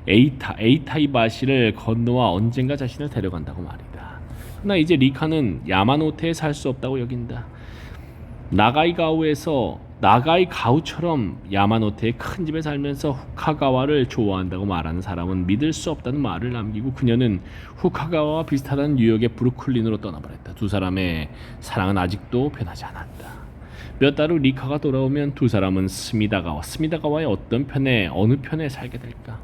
에이타이바시를 건너와 언젠가 자신을 데려간다고 말이다. 그러나 이제 리카는 야마노테에 살 수 없다고 여긴다. 나가이가오에서 나가이 가우처럼 야마노테의 큰 집에 살면서 후카가와를 좋아한다고 말하는 사람은 믿을 수 없다는 말을 남기고 그녀는 후카가와와 비슷하다는 뉴욕의 브루클린으로 떠나버렸다. 두 사람의 사랑은 아직도 변하지 않았다. 몇 달 후 리카가 돌아오면 두 사람은 스미다가와의 어느 편에 살게 될까?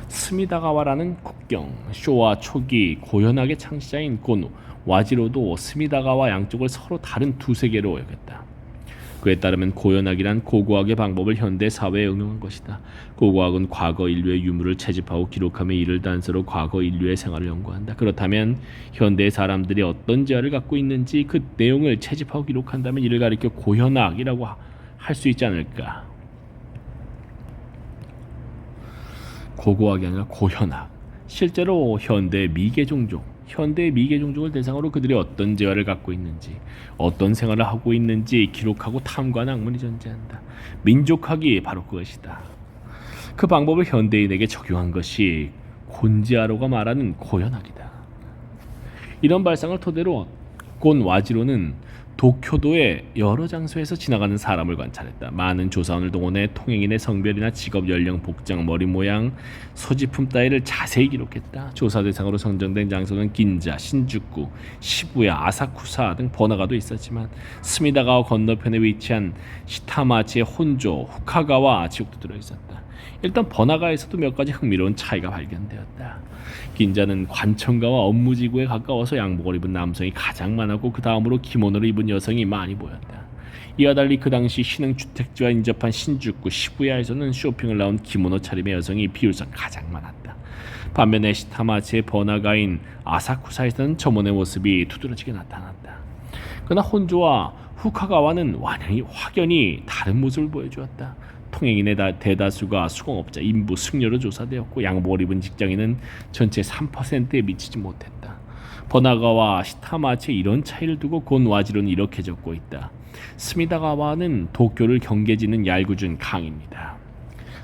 스미다가와라는 국경, 쇼와 초기 고연하게 창시자인 곤 와지로도 스미다가와 양쪽을 서로 다른 두 세계로 여겼다. 그에 따르면 고연학이란 고고학의 방법을 현대 사회에 응용한 것이다. 고고학은 과거 인류의 유물을 채집하고 기록하며 이를 단서로 과거 인류의 생활을 연구한다. 그렇다면 현대 사람들이 어떤 재화를 갖고 있는지 그 내용을 채집하고 기록한다면 이를 가리켜 고현학이라고 할 수 있지 않을까? 고고학이 아니라 고현학. 실제로 현대 미개 종족을 대상으로 그들이 어떤 재화를 갖고 있는지, 어떤 생활을 하고 있는지 기록하고 탐구하는 학문이 존재한다. 민족학이 바로 그것이다. 그 방법을 현대인에게 적용한 것이 곤지아로가 말하는 고현학이다. 이런 발상을 토대로 곤 와지로는 도쿄도의 여러 장소에서 지나가는 사람을 관찰했다. 많은 조사원을 동원해 통행인의 성별이나 직업, 연령, 복장, 머리 모양, 소지품 따위를 자세히 기록했다. 조사 대상으로 선정된 장소는 긴자, 신주쿠, 시부야, 아사쿠사 등 번화가도 있었지만 스미다가와 건너편에 위치한 시타마치의 혼조, 후카가와 지역도 들어있었다. 일단 번화가에서도 몇 가지 흥미로운 차이가 발견되었다. 긴자는 관청가와 업무지구에 가까워서 양복을 입은 남성이 가장 많았고 그 다음으로 기모노를 입은 여성이 많이 보였다. 이와 달리 그 당시 신흥주택지와 인접한 신주쿠, 시부야에서는 쇼핑을 나온 기모노 차림의 여성이 비율상 가장 많았다. 반면에 시타마치의 번화가인 아사쿠사에서는 점원의 모습이 두드러지게 나타났다. 그러나 혼조와 후카가와는 확연히 다른 모습을 보여주었다. 통행인의 대다수가 수공업자, 인부, 승려로 조사되었고 양복을 입은 직장인은 전체 3%에 미치지 못했다. 번화가와 시타마치에 이런 차이를 두고 곤 와지로는 이렇게 적고 있다. 스미다가와는 도쿄를 경계짓는 얄궂은 강입니다.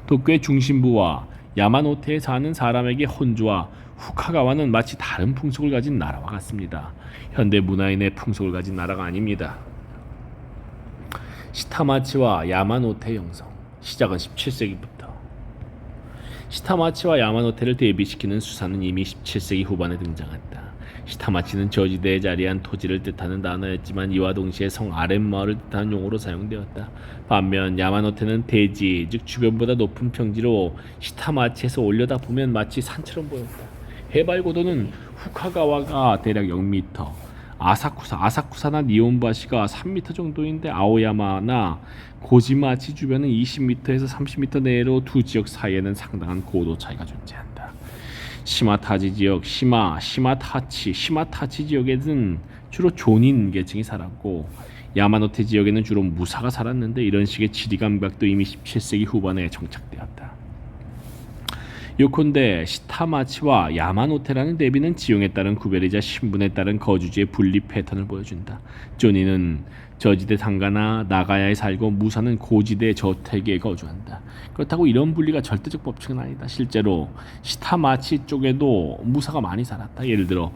도쿄의 중심부와 야마노테에 사는 사람에게 혼조와 후카가와는 마치 다른 풍속을 가진 나라와 같습니다. 현대 문화인의 풍속을 가진 나라가 아닙니다. 시타마치와 야마노테 형성 시작은 17세기부터. 시타마치와 야마노테를 대비시키는 수사는 이미 17세기 후반에 등장했다. 시타마치는 저지대에 자리한 토지를 뜻하는 단어였지만 이와 동시에 성 아랫마을을 뜻하는 용어로 사용되었다. 반면 야마노테는 대지, 즉 주변보다 높은 평지로 시타마치에서 올려다보면 마치 산처럼 보였다. 해발 고도는 후카가와가 대략 0m, 아사쿠사나 니온바시가 3m 정도인데 아오야마나 고지마치 주변은 20m에서 30m 내로 두 지역 사이에는 상당한 고도 차이가 존재한다. 시마타지 지역, 시마타치 지역에는 주로 조닌 계층이 살았고 야마노테 지역에는 주로 무사가 살았는데 이런 식의 지리 감각도 이미 17세기 후반에 정착되었다. 요컨대 시타마치와 야마노테라는 대비는 지형에 따른 구별이자 신분에 따른 거주지의 분리 패턴을 보여준다. 조니는 저지대 상가나 나가야에 살고 무사는 고지대 저택에 거주한다. 그렇다고 이런 분리가 절대적 법칙은 아니다. 실제로 시타마치 쪽에도 무사가 많이 살았다. 예를 들어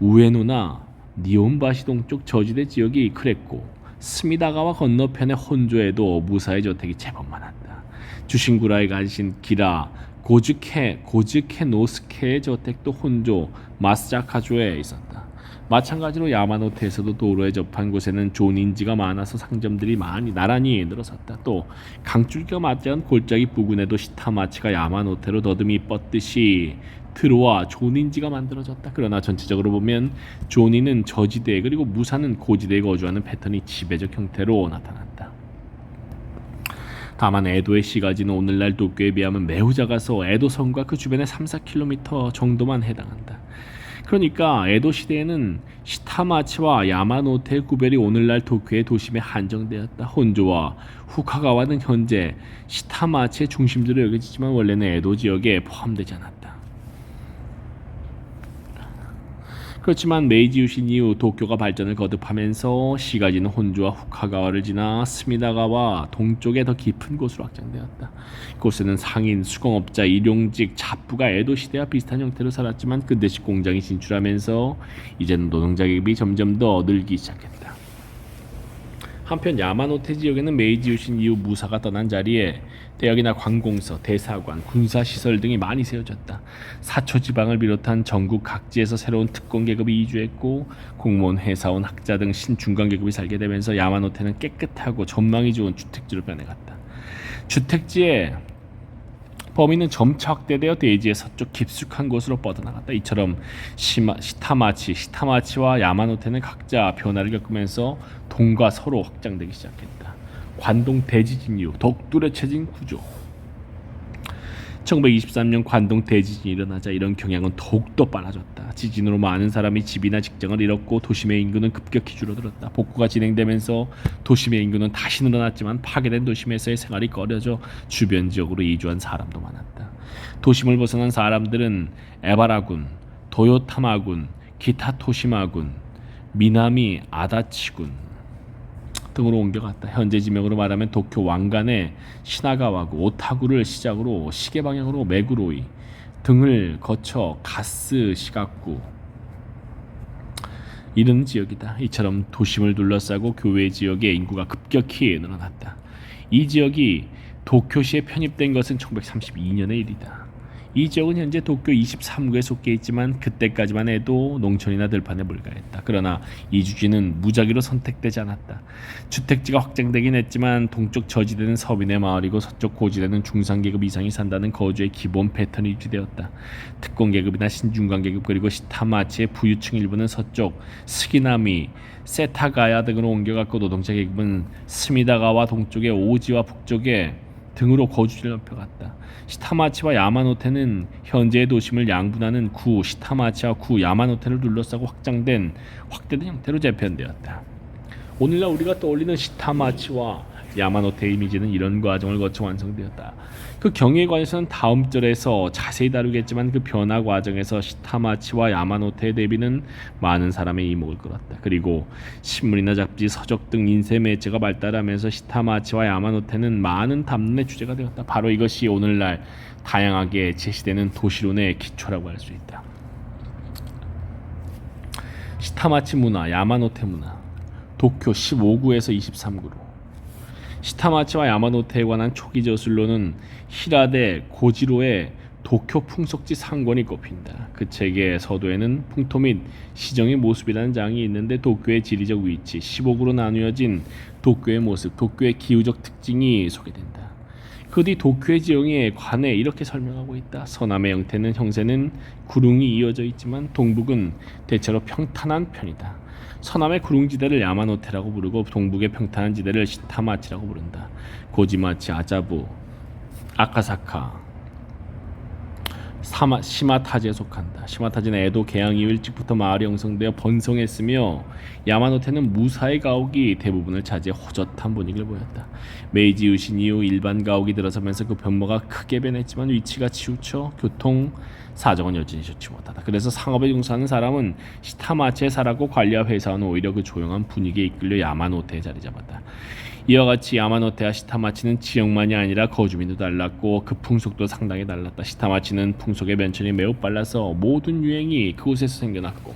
우에노나 니온바시 동쪽 저지대 지역이 그랬고 스미다가와 건너편의 혼조에도 무사의 저택이 제법 많았다. 주신구라에 가신 기라 고즈케 노스케의 저택도 혼조 마스자카조에 있었다. 마찬가지로 야마노테에서도 도로에 접한 곳에는 조닌지가 많아서 상점들이 나란히 늘어섰다. 또 강줄기가 맞지않은 골짜기 부근에도 시타마치가 야마노테로 더듬이 뻗듯이 들어와 조닌지가 만들어졌다. 그러나 전체적으로 보면 조닌은 저지대 그리고 무사는 고지대에 거주하는 패턴이 지배적 형태로 나타났다. 다만 에도의 시가지는 오늘날 도쿄에 비하면 매우 작아서 에도성과 그 주변의 3-4km 정도만 해당한다. 그러니까 에도 시대에는 시타마치와 야마노테의 구별이 오늘날 도쿄의 도심에 한정되었다. 혼조와 후카가와는 현재 시타마치의 중심지로 여겨지지만 원래는 에도 지역에 포함되지 않았다. 그렇지만 메이지 유신 이후 도쿄가 발전을 거듭하면서 시가지는 혼조와 후카가와를 지나 스미다가와 동쪽에 더 깊은 곳으로 확장되었다. 이곳에는 상인, 수공업자, 일용직, 잡부가 에도 시대와 비슷한 형태로 살았지만 근대식 공장이 진출하면서 이제는 노동자 계급이 점점 더 늘기 시작했다. 한편 야마노테 지역에는 메이지 유신 이후 무사가 떠난 자리에 대학이나 관공서, 대사관, 군사시설 등이 많이 세워졌다. 사초 지방을 비롯한 전국 각지에서 새로운 특권 계급이 이주했고 공무원, 회사원, 학자 등 신중간 계급이 살게 되면서 야마노테는 깨끗하고 전망이 좋은 주택지로 변해갔다. 주택지의 범위는 점차 확대되어 대지의 서쪽 깊숙한 곳으로 뻗어나갔다. 이처럼 시타마치와 야마노테는 각자 변화를 겪으면서 동과 서로 확장되기 시작했다. 관동 대지진 이후 독두려쳐진 구조. 1923년 관동 대지진이 일어나자 이런 경향은 더욱더 빨라졌다. 지진으로 많은 사람이 집이나 직장을 잃었고 도심의 인구는 급격히 줄어들었다. 복구가 진행되면서 도심의 인구는 다시 늘어났지만 파괴된 도심에서의 생활이 꺼려져 주변 지역으로 이주한 사람도 많았다. 도심을 벗어난 사람들은 에바라군, 도요타마군, 기타토시마군, 미나미 아다치군 등으로 옮겨갔다. 현재 지명으로 말하면 도쿄 왕간의 시나가와구, 오타구를 시작으로 시계 방향으로 메구로이 등을 거쳐 가스 시각구 이르는 지역이다. 이처럼 도심을 둘러싸고 교외 지역의 인구가 급격히 늘어났다. 이 지역이 도쿄시에 편입된 것은 1932년의 일이다. 이 지역은 현재 도쿄 23구에 속해 있지만 그때까지만 해도 농촌이나 들판에 불과했다. 그러나 이주지는 무작위로 선택되지 않았다. 주택지가 확장되긴 했지만 동쪽 저지대는 서민의 마을이고 서쪽 고지대는 중산계급 이상이 산다는 거주의 기본 패턴이 유지되었다. 특권계급이나 신중간계급 그리고 시타마치의 부유층 일부는 서쪽 스기나미, 세타가야 등으로 옮겨갔고 노동자 계급은 스미다가와 동쪽의 오지와 북쪽에 등으로 거주지를 넓혀갔다. 시타마치와 야마노테는 현재의 도심을 양분하는 구 시타마치와 구 야마노테를 둘러싸고 확대된 형태로 재편되었다. 오늘날 우리가 떠올리는 시타마치와 야마노테 이미지는 이런 과정을 거쳐 완성되었다. 그 경위에 관해서는 다음 절에서 자세히 다루겠지만 그 변화 과정에서 시타마치와 야마노테의 대비는 많은 사람의 이목을 끌었다. 그리고 신문이나 잡지, 서적 등 인쇄 매체가 발달하면서 시타마치와 야마노테는 많은 담론의 주제가 되었다. 바로 이것이 오늘날 다양하게 제시되는 도시론의 기초라고 할 수 있다. 시타마치 문화, 야마노테 문화, 도쿄 15구에서 23구로. 시타마치와 야마노테에 관한 초기 저술로는 히라데 고지로의 도쿄 풍속지 상권이 꼽힌다. 그 책의 서도에는 풍토 및 시정의 모습이라는 장이 있는데 도쿄의 지리적 위치, 15구로 나누어진 도쿄의 모습, 도쿄의 기후적 특징이 소개된다. 그 뒤 도쿄의 지형에 관해 이렇게 설명하고 있다. 서남의 형세는 구릉이 이어져 있지만 동북은 대체로 평탄한 편이다. 서남의 구릉지대를 야마노테라고 부르고 동북의 평탄한 지대를 시타마치라고 부른다. 고지마치, 아자부, 아카사카, 시마타지에 속한다. 시마타지는 에도 개항 이후 일찍부터 마을이 형성되어 번성했으며 야마노테는 무사히 가옥이 대부분을 차지해 호젓한 분위기를 보였다. 메이지 유신 이후 일반 가옥이 들어서면서 그 변모가 크게 변했지만 위치가 치우쳐 교통 사정은 여전히 좋지 못하다. 그래서 상업에 종사하는 사람은 시타마치에 살았고 관리와 회사는 오히려 그 조용한 분위기에 이끌려 야마노테에 자리 잡았다. 이와 같이 야마노테와 시타마치는 지역만이 아니라 거주민도 달랐고 그 풍속도 상당히 달랐다. 시타마치는 풍속의 변천이 매우 빨라서 모든 유행이 그곳에서 생겨났고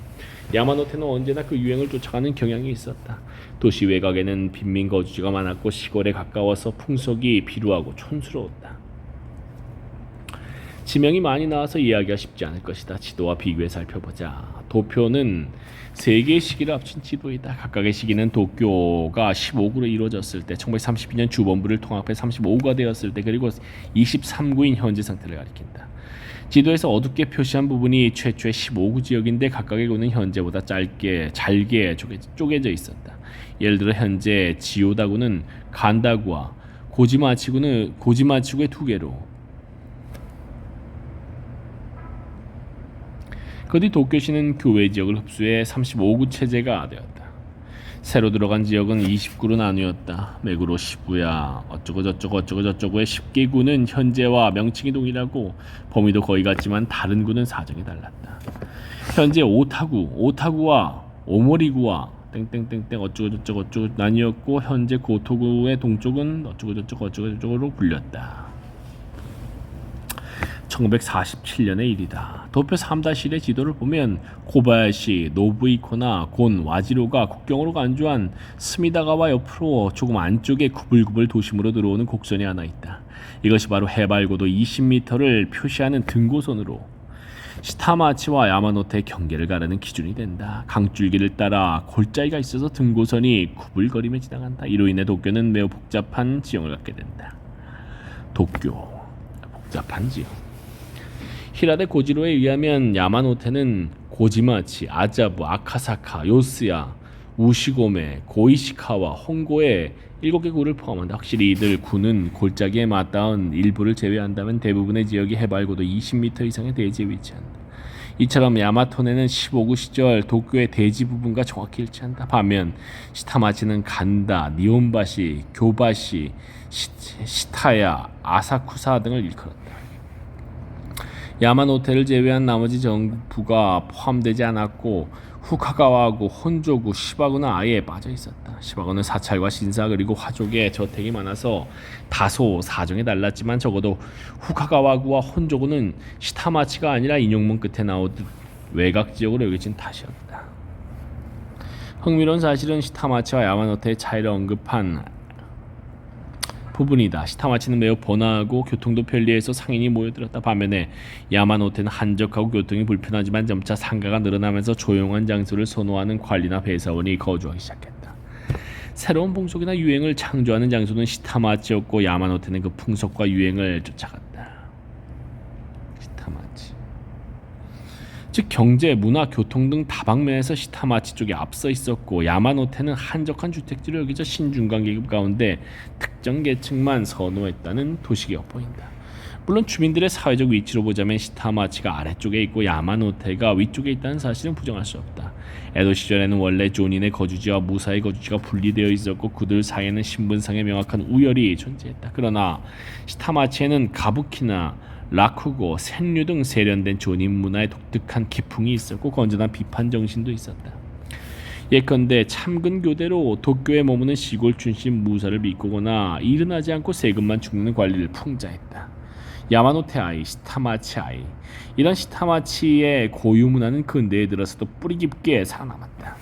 야마노테는 언제나 그 유행을 쫓아가는 경향이 있었다. 도시 외곽에는 빈민 거주지가 많았고 시골에 가까워서 풍속이 비루하고 촌스러웠다. 지명이 많이 나와서 이해하기가 쉽지 않을 것이다. 지도와 비교해 살펴보자. 도표는 세 개의 시기를 합친 지도이다. 각각의 시기는 도쿄가 15구로 이루어졌을 때, 1932년 주본부를 통합해 35구가 되었을 때, 그리고 23구인 현재 상태를 가리킨다. 지도에서 어둡게 표시한 부분이 최초의 15구 지역인데 각각의 구는 현재보다 잘게 쪼개져 있었다. 예를 들어 현재 지오다구는 간다구와 고지마치구의 두 개로, 그 뒤 도쿄시는 교외 지역을 흡수해 35구 체제가 되었다. 새로 들어간 지역은 20구로 나누었다. 메구로, 시부야, 어쩌고저쩌고의 10개 구는 현재와 명칭이 동일하고 범위도 거의 같지만 다른 구는 사정이 달랐다. 현재 오타구와 오모리구와 땡땡땡땡 어쩌고저쩌고 나뉘었고 현재 고토구의 동쪽은 어쩌고저쩌고로 불렸다. 1947년의 일이다. 도쿄 3-1의 지도를 보면 코바야시, 노부이코나 곤, 와지로가 국경으로 간주한 스미다가와 옆으로 조금 안쪽에 구불구불 도심으로 들어오는 곡선이 하나 있다. 이것이 바로 해발고도 20m를 표시하는 등고선으로 시타마치와 야마노테의 경계를 가르는 기준이 된다. 강줄기를 따라 골짜기가 있어서 등고선이 구불거리며 지나간다. 이로 인해 도쿄는 매우 복잡한 지형을 갖게 된다. 도쿄 복잡한 지형. 히라데 고지로에 의하면 야마노테는 고지마치, 아자부, 아카사카, 요스야, 우시고메, 고이시카와 홍고의 7개 구를 포함한다. 확실히 이들 구는 골짜기에 맞닿은 일부를 제외한다면 대부분의 지역이 해발고도 20m 이상의 대지에 위치한다. 이처럼 야마토네는 15구 시절 도쿄의 대지 부분과 정확히 일치한다. 반면 시타마치는 간다, 니온바시, 교바시, 시타야, 아사쿠사 등을 일컬었다. 야마노테를 제외한 나머지 정부가 포함되지 않았고 후카가와구, 혼조구, 시바구는 아예 빠져 있었다. 시바구는 사찰과 신사 그리고 화족에 저택이 많아서 다소 사정이 달랐지만 적어도 후카가와구와 혼조구는 시타마치가 아니라 인용문 끝에 나오듯 외곽 지역으로 여겨진 탓이었다. 흥미로운 사실은 시타마치와 야마노테의 차이를 언급한 부분이다. 시타마치는 매우 번화하고 교통도 편리해서 상인이 모여들었다. 반면에 야마노테는 한적하고 교통이 불편하지만 점차 상가가 늘어나면서 조용한 장소를 선호하는 관리나 회사원이 거주하기 시작했다. 새로운 풍속이나 유행을 창조하는 장소는 시타마치였고 야마노테는 그 풍속과 유행을 쫓아갔다. 시타마치. 즉 경제, 문화, 교통 등 다방면에서 시타마치 쪽에 앞서 있었고 야마노테는 한적한 주택지로 여기져 신중간 계급 가운데 특정 계층만 선호했다는 도식이 엿보인다. 물론 주민들의 사회적 위치로 보자면 시타마치가 아래쪽에 있고 야마노테가 위쪽에 있다는 사실은 부정할 수 없다. 에도 시절에는 원래 존인의 거주지와 무사의 거주지가 분리되어 있었고 그들 사이에는 신분상의 명확한 우열이 존재했다. 그러나 시타마치에는 가부키나 라쿠고, 센류 등 세련된 존인 문화의 독특한 기풍이 있었고 건전한 비판 정신도 있었다. 예컨대 참근 교대로 도쿄에 머무는 시골 출신 무사를 믿고거나 일어나지 않고 세금만 죽는 관리를 풍자했다. 야마노테 아이, 시타마치 아이. 이런 시타마치의 고유 문화는 근대에 들어서도 뿌리 깊게 살아남았다.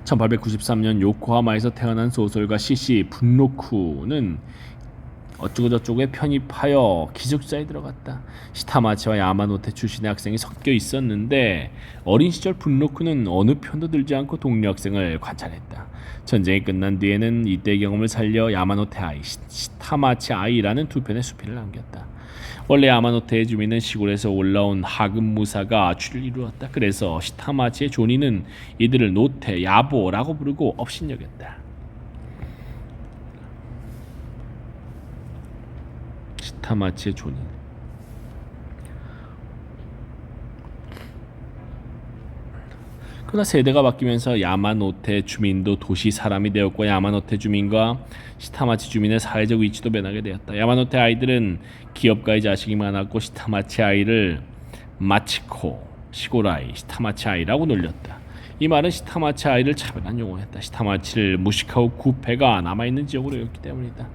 1893년 요코하마에서 태어난 소설가 시시 분노쿠는 어쩌고저쩌고에 편입하여 기숙사에 들어갔다. 시타마치와 야마노테 출신의 학생이 섞여 있었는데 어린 시절 분노쿠는 어느 편도 들지 않고 동료 학생을 관찰했다. 전쟁이 끝난 뒤에는 이때 경험을 살려 야마노테 아이, 시타마치 아이라는 두 편의 수필을 남겼다. 원래 야마노테의 주민은 시골에서 올라온 하급 무사가 주를 이루었다. 그래서 시타마치의 존이는 이들을 노테, 야보라고 부르고 업신여겼다. 시타마치의 존인. 그러나 세대가 바뀌면서 야마노테 주민도 도시 사람이 되었고 야마노테 주민과 시타마치 주민의 사회적 위치도 변하게 되었다. 야마노테 아이들은 기업가의 자식이 많았고 시타마치 아이를 마치코, 시골 아이, 시타마치 아이라고 놀렸다. 이 말은 시타마치 아이를 차별한 용어였다. 시타마치를 무식하고 구패가 남아있는 지역으로 여겼기 때문이다.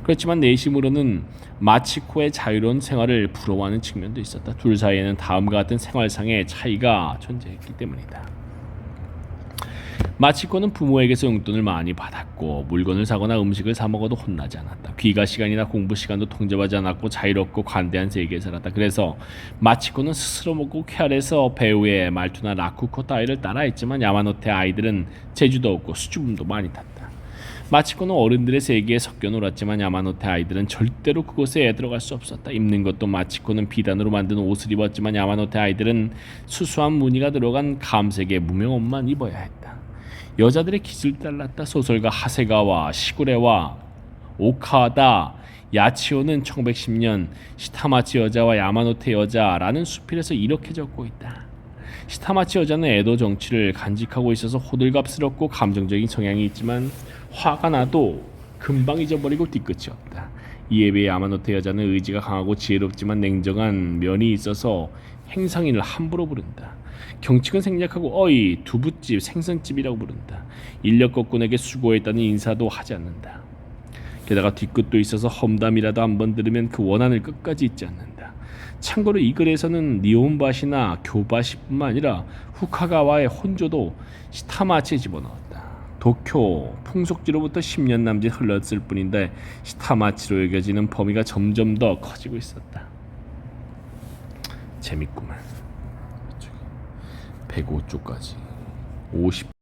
그렇지만 내심으로는 마치코의 자유로운 생활을 부러워하는 측면도 있었다. 둘 사이에는 다음과 같은 생활상의 차이가 존재했기 때문이다. 마치코는 부모에게서 용돈을 많이 받았고 물건을 사거나 음식을 사 먹어도 혼나지 않았다. 귀가 시간이나 공부 시간도 통제하지 않았고 자유롭고 관대한 세계에 살았다. 그래서 마치코는 스스로 먹고 쾌활해서 배우의 말투나 라쿠코 따위를 따라했지만 야마노테 아이들은 재주도 없고 수줍음도 많이 탔다. 마치코는 어른들의 세계에 섞여 놀았지만 야마노테 아이들은 절대로 그곳에 들어갈 수 없었다. 입는 것도 마치코는 비단으로 만든 옷을 입었지만 야마노테 아이들은 수수한 무늬가 들어간 감색의 무명 옷만 입어야 했다. 여자들의 기질을 따랐다. 소설가 하세가와 시구레와 오카다 야치오는 1910년 시타마치 여자와 야마노테 여자라는 수필에서 이렇게 적고 있다. 시타마치 여자는 에도 정치를 간직하고 있어서 호들갑스럽고 감정적인 성향이 있지만 화가 나도 금방 잊어버리고 뒤끝이 없다. 이에 비해 야마노테 여자는 의지가 강하고 지혜롭지만 냉정한 면이 있어서 행상인을 함부로 부른다. 경칙은 생략하고 어이, 두부집, 생선집이라고 부른다. 인력거꾼에게 수고했다는 인사도 하지 않는다. 게다가 뒤끝도 있어서 험담이라도 한번 들으면 그 원한을 끝까지 잊지 않는다. 참고로 이 글에서는 니온바시나 교바시뿐만 아니라 후카가와의 혼조도 시타마치에 집어넣었다. 도쿄 풍속지로부터 10년 남짓 흘렀을 뿐인데 시타마치로 여겨지는 범위가 점점 더 커지고 있었다. 재밌구만. 105쪽까지 50